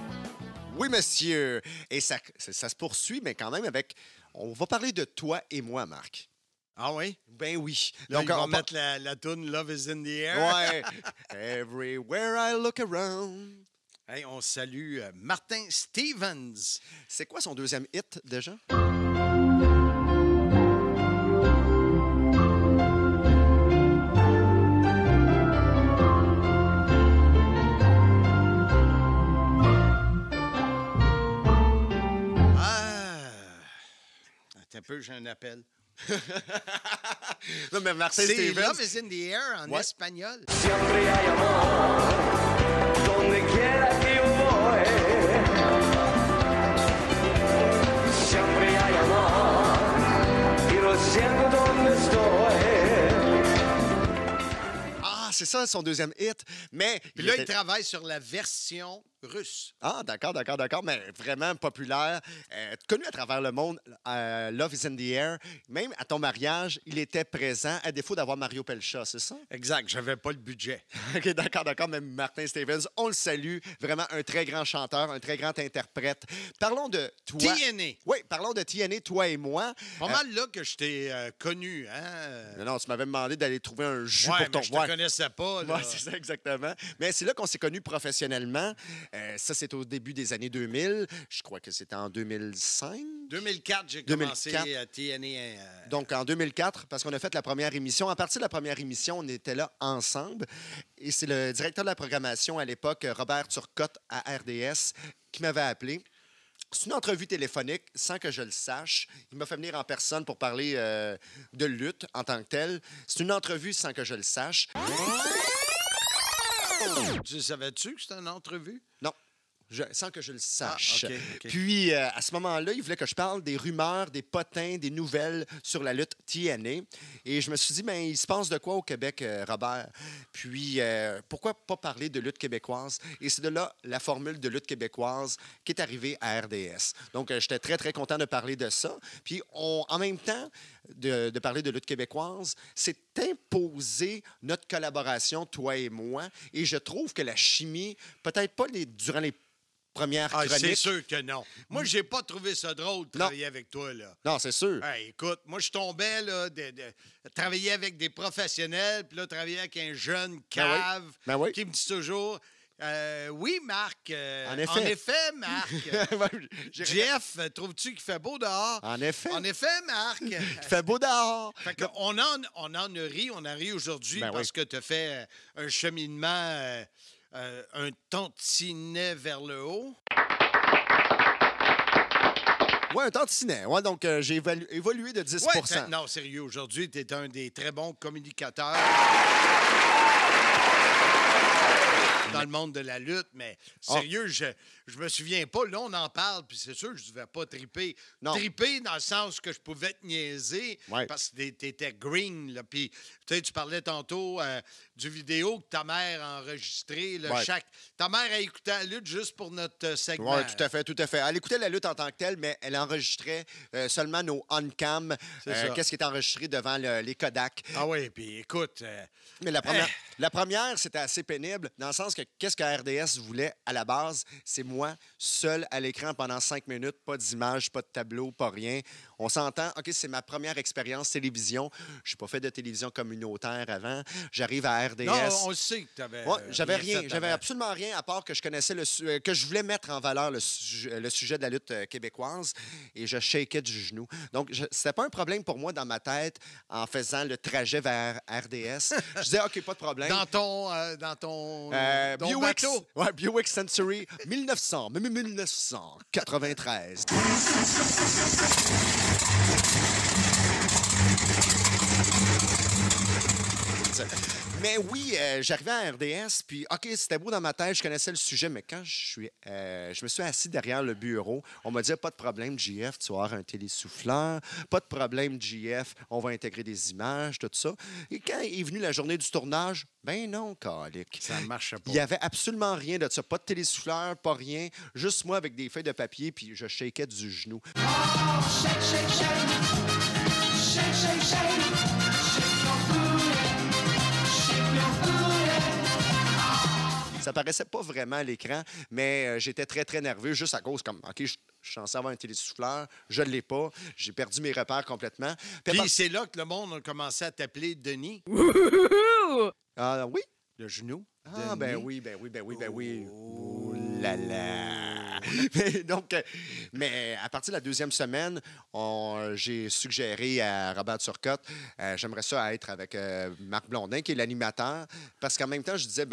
Speaker 5: Oui, monsieur. Et ça se poursuit, mais quand même avec... On va parler de toi et moi, Marc.
Speaker 4: Ah oui?
Speaker 5: Ben oui.
Speaker 4: Là,
Speaker 5: Donc,
Speaker 4: on va
Speaker 5: on
Speaker 4: mettre la toune Love is in the air.
Speaker 5: Ouais. Everywhere I look around.
Speaker 4: Hey, on salue Martin Stevens.
Speaker 5: C'est quoi son deuxième hit, déjà?
Speaker 4: Attends un peu, j'ai un appel.
Speaker 5: Non, mais Martin
Speaker 4: C'est
Speaker 5: Stevens.
Speaker 4: Love is in the air en espagnol.
Speaker 5: Ah, c'est ça, son deuxième hit. Mais
Speaker 4: Puis là, il travaille sur la version russe.
Speaker 5: Ah, d'accord. Mais vraiment populaire. Connu à travers le monde, Love is in the air. Même à ton mariage, il était présent, à défaut d'avoir Mario Pelcha, c'est ça?
Speaker 4: Exact, j'avais pas le budget.
Speaker 5: OK, d'accord. Même Martin Stevens, on le salue. Vraiment un très grand chanteur, un très grand interprète. Parlons de toi.
Speaker 4: TNA.
Speaker 5: Oui, parlons de TNA, toi et moi.
Speaker 4: Pas mal là que je t'ai connu, hein?
Speaker 5: Non, tu m'avais demandé d'aller trouver un jus
Speaker 4: Ouais,
Speaker 5: pour ton...
Speaker 4: mais je te connaissais pas, là.
Speaker 5: Oui, c'est ça, exactement. Mais c'est là qu'on s'est connus professionnellement. Ça, c'est au début des années 2000. Je crois que c'était en 2005.
Speaker 4: 2004, j'ai commencé à TNA.
Speaker 5: Donc, en 2004, parce qu'on a fait la première émission. À partir de la première émission, on était là ensemble. Et c'est le directeur de la programmation à l'époque, Robert Turcotte, à RDS, qui m'avait appelé. C'est une entrevue téléphonique, sans que je le sache. Il m'a fait venir en personne pour parler de lutte en tant que telle. C'est une entrevue sans que je le sache.
Speaker 4: Tu savais-tu que c'était une entrevue?
Speaker 5: Non. Sans que je le sache.
Speaker 4: Ah, OK.
Speaker 5: Puis, à ce moment-là, il voulait que je parle des rumeurs, des potins, des nouvelles sur la lutte TNA. Et je me suis dit, il se passe de quoi au Québec, Robert? Puis, pourquoi pas parler de lutte québécoise? Et c'est de là la formule de lutte québécoise qui est arrivée à RDS. Donc, j'étais très, très content de parler de ça. Puis, en même temps de parler de lutte québécoise, c'est imposer notre collaboration, toi et moi. Et je trouve que la chimie, peut-être pas durant les première chronique.
Speaker 4: C'est sûr que non. Moi, j'ai pas trouvé ça drôle de travailler avec toi, là.
Speaker 5: Non, c'est sûr.
Speaker 4: Hey, écoute, moi, je tombais, là, de travailler avec des professionnels, puis là, travailler avec un jeune cave qui me dit toujours... oui, Marc.
Speaker 5: En effet.
Speaker 4: Marc. Jeff, trouves-tu qu'il fait beau dehors?
Speaker 5: En effet.
Speaker 4: En effet, Marc.
Speaker 5: Il fait beau dehors.
Speaker 4: Fait qu'on on en a ri aujourd'hui parce que tu as fait un cheminement... un tantinet vers le haut.
Speaker 5: Oui, un tantinet. Ouais, donc, j'ai évolué de 10
Speaker 4: Ouais, non, sérieux, aujourd'hui, tu es un des très bons communicateurs dans le monde de la lutte, mais sérieux, je me souviens pas. Là, on en parle, puis c'est sûr que je ne devais pas triper.
Speaker 5: Non.
Speaker 4: Triper dans le sens que je pouvais te niaiser parce que tu étais green. Là, puis tu parlais tantôt du vidéo que ta mère a enregistré. Là, ta mère a écouté la lutte juste pour notre segment.
Speaker 5: Oui, tout à fait, tout à fait. Elle écoutait la lutte en tant que telle, mais elle enregistrait seulement nos on-cam. Qu'est-ce qui est enregistré devant les Kodak.
Speaker 4: Ah oui, puis écoute...
Speaker 5: Mais la première, c'était assez pénible, dans le sens que qu'est-ce que RDS voulait à la base? C'est moi, seul à l'écran pendant 5 minutes, pas d'image, pas de tableau, pas rien. On s'entend, OK, c'est ma première expérience télévision. Je n'ai pas fait de télévision communautaire avant. J'arrive à RDS.
Speaker 4: Non, on le sait que tu avais...
Speaker 5: j'avais rien. J'avais absolument rien, à part que je connaissais que je voulais mettre en valeur le sujet de la lutte québécoise, et je shakeais du genou. Donc, c'était pas un problème pour moi dans ma tête en faisant le trajet vers RDS. Je disais, OK, pas de problème.
Speaker 4: Dans ton
Speaker 5: Buick,
Speaker 4: bateau.
Speaker 5: Ouais, Buick Century 1993. Mais oui, j'arrivais à RDS, puis OK, c'était beau dans ma tête, je connaissais le sujet, mais quand je me suis assis derrière le bureau, on m'a dit, pas de problème, JF, tu vas avoir un télésouffleur, pas de problème, JF, on va intégrer des images, tout ça. Et quand est venue la journée du tournage, ben non, calique.
Speaker 4: Ça ne marchait pas.
Speaker 5: Il n'y avait absolument rien de ça, pas de télésouffleur, pas rien, juste moi avec des feuilles de papier, puis je shakeais du genou.
Speaker 12: Oh, shake, shake, shake. Shake, shake, shake. Shake your booty. Shake your booty.
Speaker 5: Ça paraissait pas vraiment à l'écran, mais j'étais très, très nerveux, juste à cause comme, OK, je suis censé avoir un télésouffleur, je ne l'ai pas, j'ai perdu mes repères complètement.
Speaker 4: Puis c'est là que le monde a commencé à t'appeler Denis.
Speaker 5: Ah oui?
Speaker 4: Le genou.
Speaker 5: Ah,
Speaker 4: Denis.
Speaker 5: ben oui. Oh là là! Mais à partir de la deuxième semaine, j'ai suggéré à Robert Turcotte, j'aimerais ça être avec Marc Blondin, qui est l'animateur, parce qu'en même temps, je disais,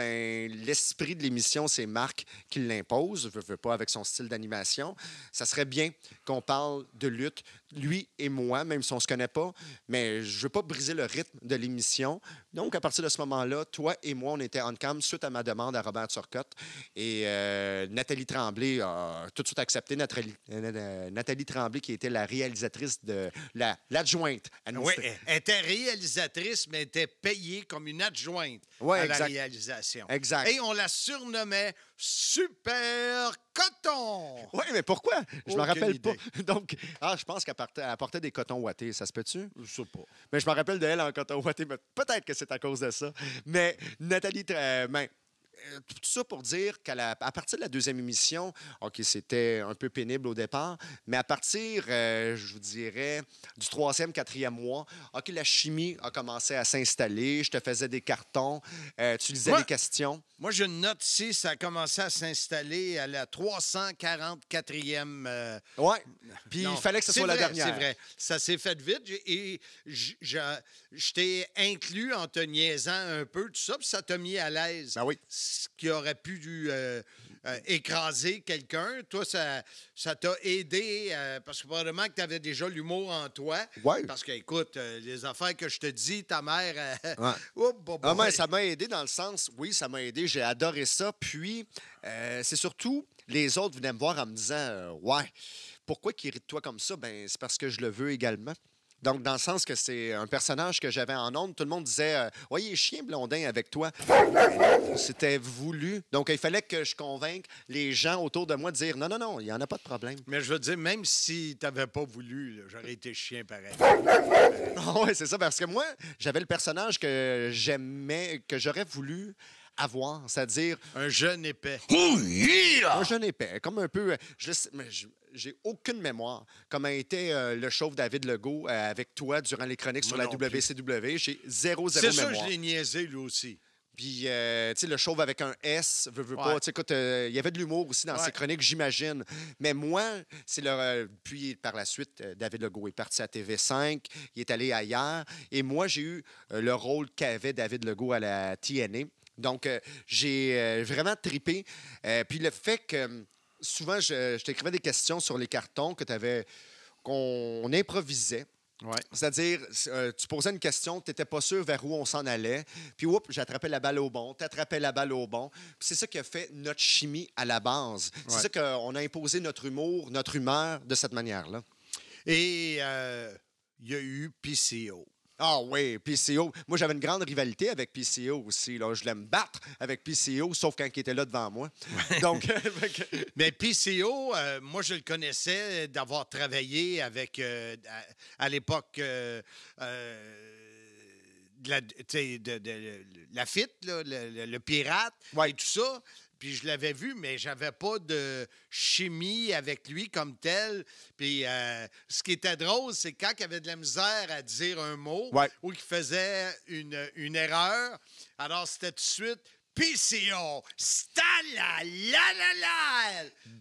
Speaker 5: l'esprit de l'émission, c'est Marc qui l'impose, je veux pas avec son style d'animation. Ça serait bien qu'on parle de lutte, lui et moi, même si on se connaît pas, mais je veux pas briser le rythme de l'émission. Donc, à partir de ce moment-là, toi et moi, on était on-cam suite à ma demande à Robert Turcotte, et Nathalie Tremblay a tout de suite accepté. Nathalie Tremblay, qui était la réalisatrice de l'adjointe.
Speaker 4: Oui, elle était réalisatrice, mais elle était payée comme une adjointe à la réalisation.
Speaker 5: Exact.
Speaker 4: Et on la surnommait Super Coton.
Speaker 5: Oui, mais pourquoi? Je m'en rappelle
Speaker 4: idée.
Speaker 5: pas. Donc, je pense qu'elle portait des cotons ouatés. Ça se peut-tu?
Speaker 4: Je sais pas.
Speaker 5: Mais je me rappelle d'elle en coton ouaté, mais peut-être que c'est à cause de ça. Mais Nathalie... tout ça pour dire qu'à partir de la deuxième émission, OK, c'était un peu pénible au départ, mais à partir, je vous dirais, du troisième, quatrième mois, OK, la chimie a commencé à s'installer, je te faisais des cartons, tu lisais les questions.
Speaker 4: Moi, j'ai une note ici, ça a commencé à s'installer à la 344e...
Speaker 5: Oui, puis il fallait que ce soit la dernière.
Speaker 4: C'est vrai, ça s'est fait vite et je t'ai inclus en te niaisant un peu, tout ça, puis ça t'a mis à l'aise.
Speaker 5: Ben oui.
Speaker 4: Ce qui aurait pu écraser quelqu'un. Toi, ça t'a aidé parce que probablement que tu avais déjà l'humour en toi.
Speaker 5: Ouais.
Speaker 4: Parce que, écoute, les affaires que je te dis, ta mère...
Speaker 5: Mais ça m'a aidé dans le sens, oui, ça m'a aidé, j'ai adoré ça. Puis, c'est surtout, les autres venaient me voir en me disant, pourquoi qu'il rit de toi comme ça? Ben, c'est parce que je le veux également. Donc, dans le sens que c'est un personnage que j'avais en ondes, tout le monde disait « Ouais, il est chien Blondin avec toi. » C'était voulu. Donc, il fallait que je convainque les gens autour de moi de dire « Non, il n'y en a pas de problème. »
Speaker 4: Mais je veux dire, même si tu n'avais pas voulu, là, j'aurais été chien pareil.
Speaker 5: Oui, c'est ça, parce que moi, j'avais le personnage que j'aimais, que j'aurais voulu avoir, c'est-à-dire...
Speaker 4: Un jeune épais.
Speaker 5: Un jeune épais, comme un peu... J'ai aucune mémoire. Comment était le chauve David Legault avec toi durant les chroniques sur la WCW. J'ai zéro mémoire.
Speaker 4: C'est sûr, je l'ai niaisé, lui aussi.
Speaker 5: Puis, tu sais, le chauve avec un S, veux pas. Tu sais, écoute, il y avait de l'humour aussi dans ses chroniques, j'imagine. Mais moi, c'est puis, par la suite, David Legault est parti à TV5, il est allé ailleurs. Et moi, j'ai eu le rôle qu'avait David Legault à la TNA. Donc, j'ai vraiment trippé. Puis le fait que souvent, je t'écrivais des questions sur les cartons qu'on improvisait.
Speaker 4: Ouais.
Speaker 5: C'est-à-dire, tu posais une question, tu n'étais pas sûr vers où on s'en allait, puis j'attrapais la balle au bon, tu attrapais la balle au bon. Puis c'est ça qui a fait notre chimie à la base.
Speaker 4: Ouais.
Speaker 5: C'est ça qu'on a imposé notre humour, notre humeur de cette manière-là.
Speaker 4: Et il y a eu PCO.
Speaker 5: Ah oui, PCO. Moi, j'avais une grande rivalité avec PCO aussi. Là. Je voulais me battre avec PCO, sauf quand il était là devant moi. Donc,
Speaker 4: mais PCO, moi, je le connaissais d'avoir travaillé avec, à l'époque, de la FIT, là, le pirate, et tout ça. Puis je l'avais vu, mais j'avais pas de chimie avec lui comme tel. Puis ce qui était drôle, c'est quand il avait de la misère à dire un mot ou qu'il faisait une erreur, alors c'était tout de suite PCO.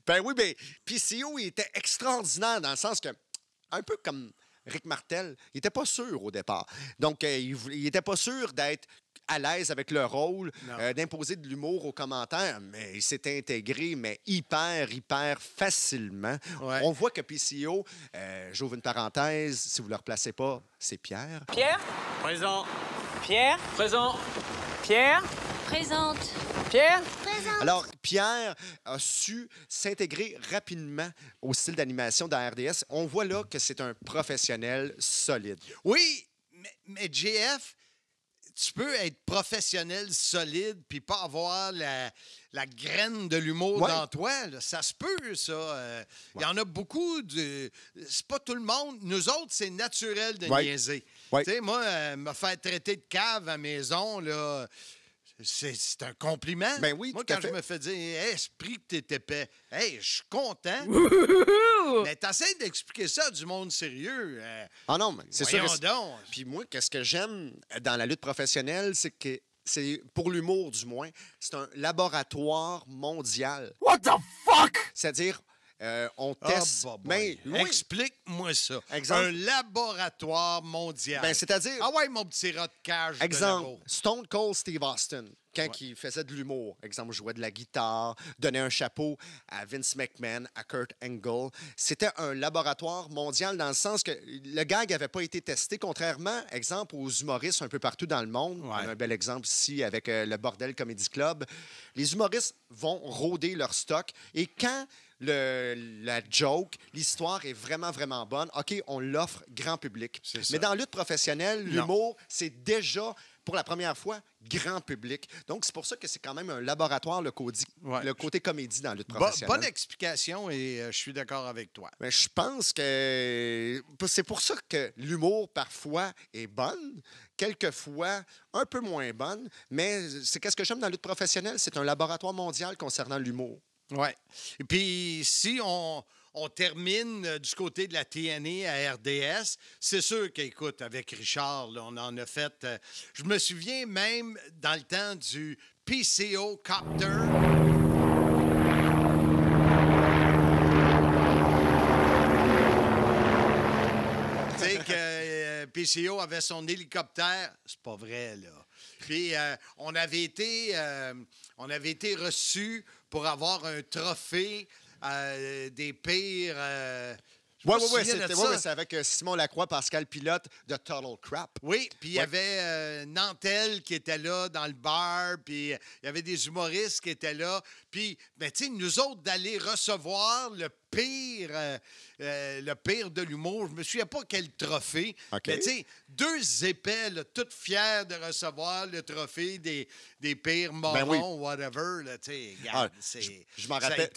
Speaker 5: Ben oui, ben PCO, il était extraordinaire dans le sens que, un peu comme Rick Martel, il n'était pas sûr au départ. Donc, il n'était pas sûr d'être à l'aise avec le rôle, d'imposer de l'humour aux commentaires, mais il s'est intégré, mais hyper facilement.
Speaker 4: Ouais.
Speaker 5: On voit que PCO, j'ouvre une parenthèse, si vous ne le replacez pas, c'est Pierre.
Speaker 14: Pierre? Présent. Pierre? Présent. Pierre?
Speaker 11: Présente.
Speaker 14: Pierre?
Speaker 11: Présente.
Speaker 5: Alors, Pierre a su s'intégrer rapidement au style d'animation de la RDS. On voit là que c'est un professionnel solide.
Speaker 4: Oui, mais JF, tu peux être professionnel solide puis pas avoir la graine de l'humour dans toi. Là. Ça se peut, ça. Il y en a beaucoup. C'est pas tout le monde. Nous autres, c'est naturel de niaiser. Tu sais, moi, me faire traiter de cave à la maison, là, c'est un compliment.
Speaker 5: Ben oui,
Speaker 4: moi,
Speaker 5: tout à
Speaker 4: quand
Speaker 5: fait.
Speaker 4: je me fais dire hey, esprit que t'es épais, hey, je suis content. Mais t'essaies d'expliquer ça à du monde sérieux.
Speaker 5: Ah non, mais c'est sûr.
Speaker 4: Voyons donc.
Speaker 5: Puis moi, qu'est-ce que j'aime dans la lutte professionnelle, c'est que c'est pour l'humour du moins, c'est un laboratoire mondial.
Speaker 12: What the fuck?
Speaker 5: C'est-à-dire, on teste.
Speaker 4: Oui. Explique-moi ça.
Speaker 5: Exemple.
Speaker 4: Un laboratoire mondial.
Speaker 5: Ben, c'est-à-dire.
Speaker 4: Ah ouais, mon petit rat de cage.
Speaker 5: Exemple,
Speaker 4: de labo.
Speaker 5: Stone Cold Steve Austin, quand il faisait de l'humour, exemple, jouait de la guitare, donnait un chapeau à Vince McMahon, à Kurt Angle, c'était un laboratoire mondial dans le sens que le gag n'avait pas été testé, contrairement, exemple, aux humoristes un peu partout dans le monde. On a un bel exemple ici avec le Bordel Comedy Club. Les humoristes vont rôder leur stock et quand la joke, l'histoire est vraiment, vraiment bonne, OK, on l'offre grand public. Mais dans la lutte professionnelle, l'humour, c'est déjà, pour la première fois, grand public. Donc, c'est pour ça que c'est quand même un laboratoire, le côté comédie dans la lutte professionnelle.
Speaker 4: Bonne explication et je suis d'accord avec toi.
Speaker 5: Mais je pense que c'est pour ça que l'humour, parfois, est bonne, quelquefois un peu moins bonne, mais c'est qu'est-ce que j'aime dans la lutte professionnelle? C'est un laboratoire mondial concernant l'humour.
Speaker 4: Oui. Et puis, si on termine du côté de la TNA à RDS, c'est sûr qu'écoute, avec Richard, là, on en a fait... je me souviens même dans le temps du PCO Copter. Tu sais que PCO avait son hélicoptère. C'est pas vrai, là. Puis, on avait été reçus pour avoir un trophée des pires...
Speaker 5: Oui, c'est avec Simon Lacroix, Pascal Pilote de Total Crap.
Speaker 4: Oui, puis il y avait Nantel qui était là dans le bar, puis il y avait des humoristes qui étaient là. Puis, ben, tu sais, nous autres, d'aller recevoir le pire de l'humour. Je me souviens pas quel trophée.
Speaker 5: Okay.
Speaker 4: Mais tu sais, deux épais, là, toutes fiers de recevoir le trophée des pires morons, whatever. Là, regarde,
Speaker 5: je m'en rappelle.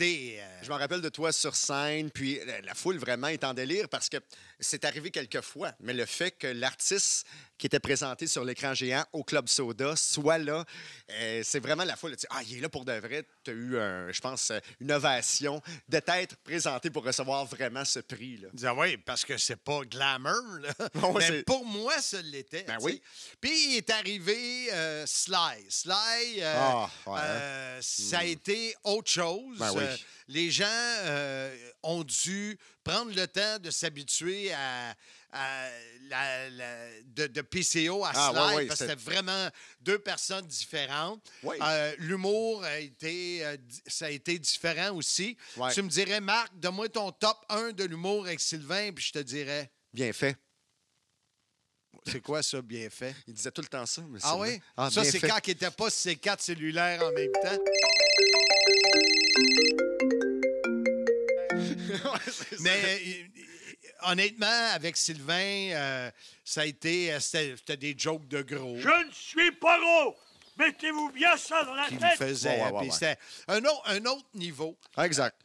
Speaker 5: Je m'en rappelle de toi sur scène, puis la foule vraiment est en délire parce que c'est arrivé quelques fois. Mais le fait que l'artiste qui était présenté sur l'écran géant au Club Soda soit là, c'est vraiment la foule. Il est là pour de vrai. Tu as eu, je pense, une ovation d'être présenté pour recevoir vraiment ce prix. Là.
Speaker 4: Oui, parce que c'est pas glamour. Là. Mais pour moi, ça l'était.
Speaker 5: Ben oui.
Speaker 4: Puis il est arrivé Sly. Sly, ça a été autre chose.
Speaker 5: Ben oui.
Speaker 4: Les gens ont dû prendre le temps de s'habituer de PCO à Slide, parce que c'était vraiment deux personnes différentes.
Speaker 5: Oui.
Speaker 4: L'humour ça a été différent aussi.
Speaker 5: Ouais.
Speaker 4: Tu me dirais, Marc, donne-moi ton top 1 de l'humour avec Sylvain, puis je te dirais...
Speaker 5: Bien fait.
Speaker 4: C'est quoi ça, bien fait?
Speaker 5: Il disait tout le temps ça.
Speaker 4: Ah oui?
Speaker 5: Ah,
Speaker 4: ça,
Speaker 5: bien
Speaker 4: c'est
Speaker 5: fait.
Speaker 4: quand il n'était pas sur ses 4 cellulaires en même temps. Mais honnêtement, avec Sylvain, ça a été... C'était des jokes de gros.
Speaker 15: Je ne suis pas gros! Mettez-vous bien ça dans la
Speaker 4: Qui
Speaker 15: tête!
Speaker 4: me faisait.
Speaker 5: Ouais.
Speaker 4: C'était un autre niveau.
Speaker 5: Exact.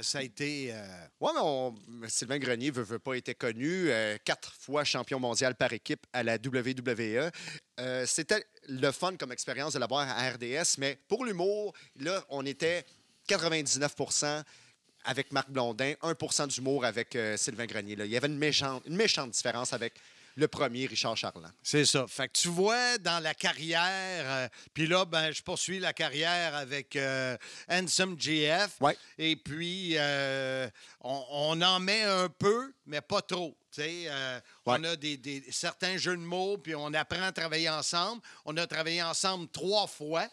Speaker 4: Ça a été...
Speaker 5: Oui, mais Sylvain Grenier veut pas été connu, 4 fois champion mondial par équipe à la WWE. C'était le fun comme expérience de l'avoir à RDS, mais pour l'humour, là, on était 99 avec Marc Blondin, 1 d'humour avec Sylvain Grenier. Là. Il y avait une méchante différence avec le premier, Richard Charland.
Speaker 4: C'est ça. Fait que tu vois, dans la carrière, puis là, je poursuis la carrière avec Handsome GF.
Speaker 5: Ouais.
Speaker 4: Et puis, on en met un peu, mais pas trop. On a certains jeux de mots, puis on apprend à travailler ensemble. On a travaillé ensemble 4 fois,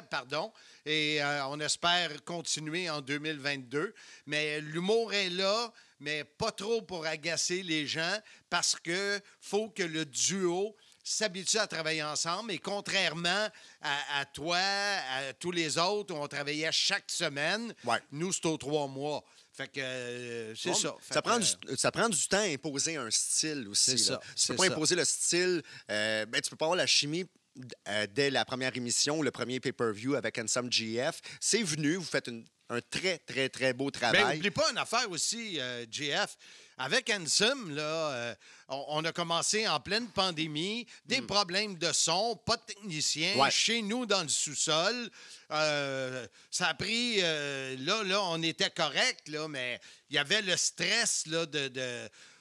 Speaker 4: pardon. Et on espère continuer en 2022. Mais l'humour est là, mais pas trop pour agacer les gens, parce que faut que le duo s'habitue à travailler ensemble. Et contrairement à toi, à tous les autres, où on travaillait chaque semaine, nous, c'est aux 3 mois. Fait que c'est ça.
Speaker 5: Ça prend du temps à imposer un style aussi.
Speaker 4: C'est ça.
Speaker 5: Tu peux pas imposer le style. Tu peux pas avoir la chimie dès la première émission, le premier pay-per-view avec Handsome GF. C'est venu, vous faites un très, très, très beau travail.
Speaker 4: N'oublie pas une affaire aussi, GF. Avec Handsome, là, on a commencé en pleine pandémie, des problèmes de son, pas de technicien, chez nous dans le sous-sol. Ça a pris... là, on était correct, là, mais il y avait le stress là,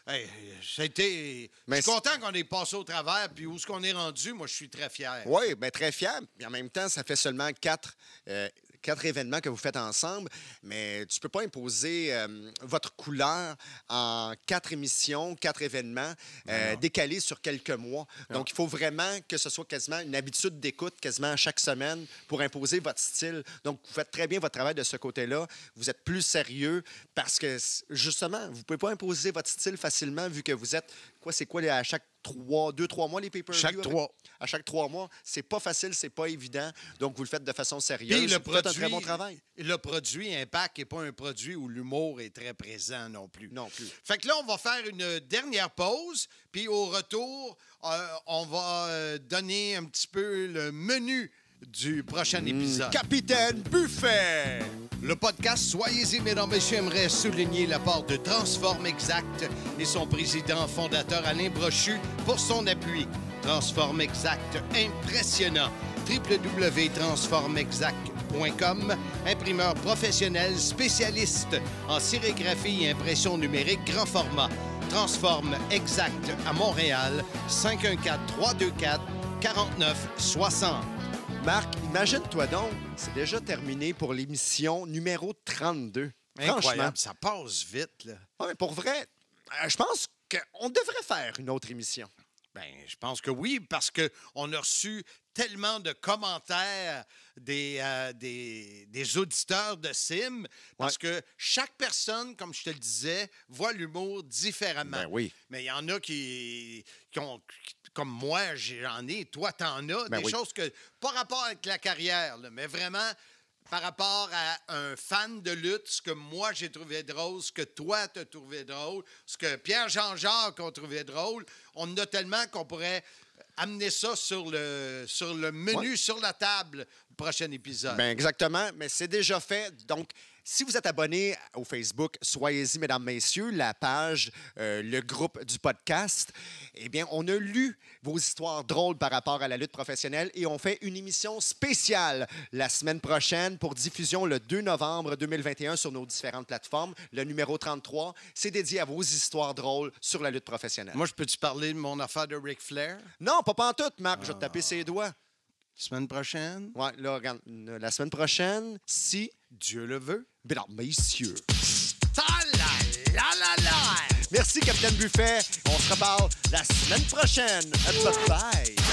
Speaker 4: Hey, je suis content qu'on ait passé au travers, puis où est-ce qu'on est rendu, moi, je suis très fier.
Speaker 5: Oui, bien très fier. Puis en même temps, ça fait seulement 4 événements que vous faites ensemble, mais tu peux pas imposer votre couleur en 4 émissions, 4 événements décalés sur quelques mois. Donc, il faut vraiment que ce soit quasiment une habitude d'écoute, quasiment chaque semaine, pour imposer votre style. Donc, vous faites très bien votre travail de ce côté-là. Vous êtes plus sérieux parce que, justement, vous pouvez pas imposer votre style facilement vu que vous êtes... C'est quoi à chaque 2-3 mois les pay-per-view? À chaque 3 mois. C'est pas facile, c'est pas évident. Donc, vous le faites de façon sérieuse. Vous faites un très bon travail.
Speaker 4: Le produit Impact n'est pas un produit où l'humour est très présent non plus.
Speaker 5: Non plus.
Speaker 4: Fait que là, on va faire une dernière pause. Puis au retour, on va donner un petit peu le menu du prochain épisode.
Speaker 5: Capitaine Buffet!
Speaker 4: Le podcast Soyez-y, mesdames et messieurs, aimerait souligner l'apport de Transform Exact et son président fondateur Alain Brochu pour son appui. Transform Exact, impressionnant. www.transformexact.com, imprimeur professionnel spécialiste en sérigraphie et impression numérique grand format. Transform Exact à Montréal, 514-324-4960.
Speaker 5: Marc, imagine-toi donc, c'est déjà terminé pour l'émission numéro 32.
Speaker 4: Incroyable, ça passe vite, là.
Speaker 5: Ouais, mais pour vrai, je pense qu'on devrait faire une autre émission.
Speaker 4: Je pense que oui, parce qu'on a reçu tellement de commentaires des auditeurs de Sim, parce que chaque personne, comme je te le disais, voit l'humour différemment.
Speaker 5: Oui.
Speaker 4: Mais il y en a qui ont... Comme moi, j'en ai, toi, t'en as. Des choses que, pas rapport avec la carrière, là, mais vraiment par rapport à un fan de lutte, ce que moi, j'ai trouvé drôle, ce que toi, t'as trouvé drôle, ce que Pierre-Jean-Jacques a trouvé drôle. On en a tellement qu'on pourrait amener ça sur le menu, sur la table, le prochain épisode.
Speaker 5: Exactement, mais c'est déjà fait. Donc, si vous êtes abonné au Facebook, soyez-y, mesdames, messieurs, la page, le groupe du podcast, eh bien, on a lu vos histoires drôles par rapport à la lutte professionnelle et on fait une émission spéciale la semaine prochaine pour diffusion le 2 novembre 2021 sur nos différentes plateformes. Le numéro 33, c'est dédié à vos histoires drôles sur la lutte professionnelle.
Speaker 4: Moi, je peux-tu parler de mon affaire de Ric Flair?
Speaker 5: Non, pas pantoute, Marc. Je vais te taper ses doigts.
Speaker 4: Semaine prochaine?
Speaker 5: Ouais, là, regarde, la semaine prochaine, si
Speaker 4: Dieu le veut.
Speaker 5: Mesdames, messieurs. Merci, Capitaine Buffet. On se reparle la semaine prochaine. Bye!